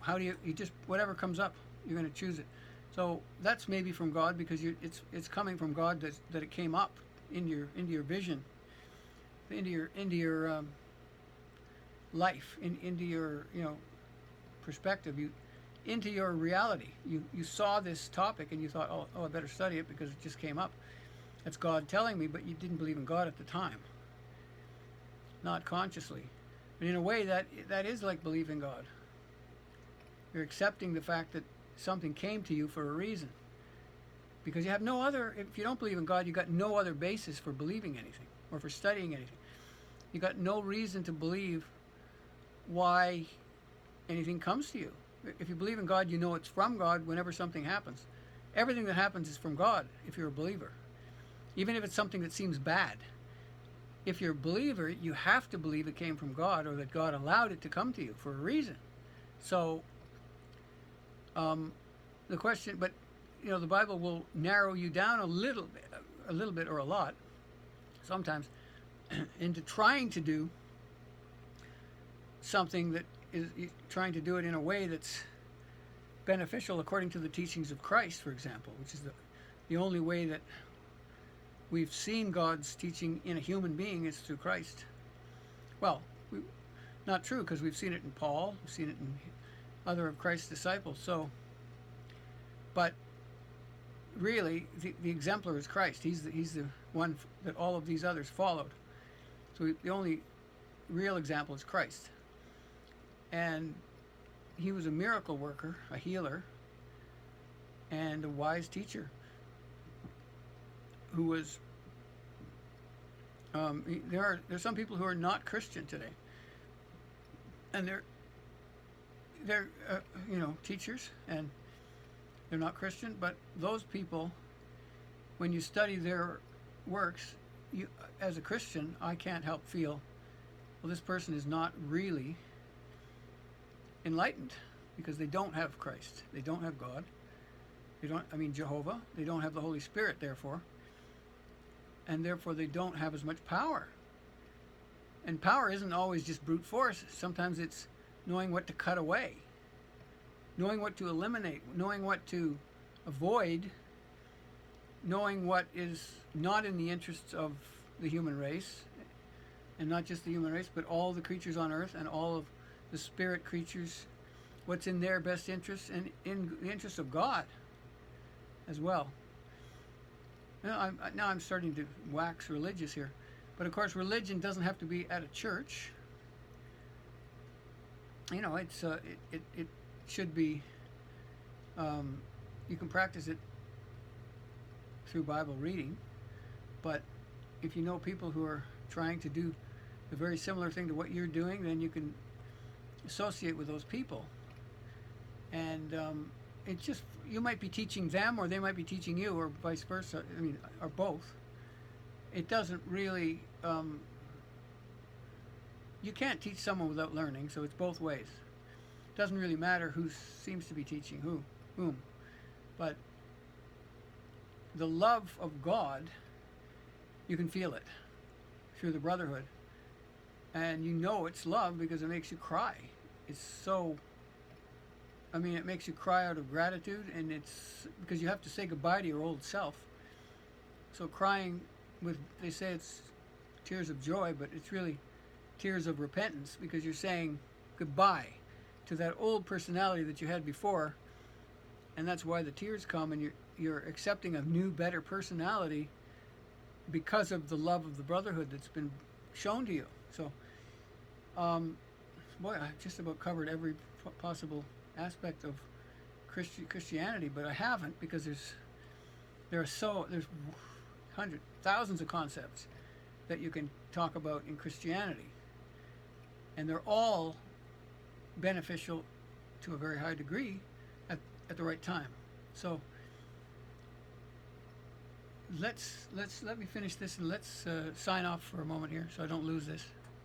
S1: how do you just whatever comes up, you're going to choose it. So that's maybe from God, because it's coming from God that it came up into your vision, into your life, into your perspective, into your reality. You saw this topic and you thought, oh, I better study it because it just came up. That's God telling me, but you didn't believe in God at the time, not consciously. But in a way, that is like believing God. You're accepting the fact that something came to you for a reason. Because you have no other, if you don't believe in God, you've got no other basis for believing anything or for studying anything. You've got no reason to believe why anything comes to you. If you believe in God, you know it's from God whenever something happens. Everything that happens is from God if you're a believer. Even if it's something that seems bad. If you're a believer, you have to believe it came from God, or that God allowed it to come to you for a reason. So, the question, but the Bible will narrow you down a little bit or a lot, sometimes, into trying to do something that is trying to do it in a way that's beneficial according to the teachings of Christ, for example, which is the only way that we've seen God's teaching in a human being is through Christ. Well, not true, because we've seen it in Paul, we've seen it in other of Christ's disciples. So, but really, the exemplar is Christ. He's the one that all of these others followed. So the only real example is Christ. And he was a miracle worker, a healer, and a wise teacher who was there's some people who are not Christian today, and they're teachers, and they're not Christian. But those people, when you study their works, you, as a Christian, I can't help feel, well, this person is not really enlightened, because they don't have Christ, they don't have God, Jehovah, they don't have the Holy Spirit, therefore, and therefore they don't have as much power. And power isn't always just brute force. Sometimes it's knowing what to cut away, knowing what to eliminate, knowing what to avoid, knowing what is not in the interests of the human race, and not just the human race, but all the creatures on earth and all of the spirit creatures, what's in their best interest and in the interest of God as well. Now I'm starting to wax religious here, but of course religion doesn't have to be at a church. It's it should be. You can practice it through Bible reading, but if you know people who are trying to do a very similar thing to what you're doing, then you can associate with those people, and it's just, you might be teaching them or they might be teaching you, or vice versa, or both. It doesn't really, you can't teach someone without learning, so it's both ways. It doesn't really matter who seems to be teaching whom, but the love of God, you can feel it through the brotherhood, and it's love because it makes you cry. It's so, it makes you cry out of gratitude, and it's because you have to say goodbye to your old self. So crying they say it's tears of joy, but it's really tears of repentance, because you're saying goodbye to that old personality that you had before, and that's why the tears come, and you're accepting a new, better personality because of the love of the brotherhood that's been shown to you. So, I've just about covered every possible aspect of Christianity, but I haven't, because there's thousands of concepts that you can talk about in Christianity, and they're all beneficial to a very high degree at the right time. So let me finish this, and let's sign off for a moment here so I don't lose this.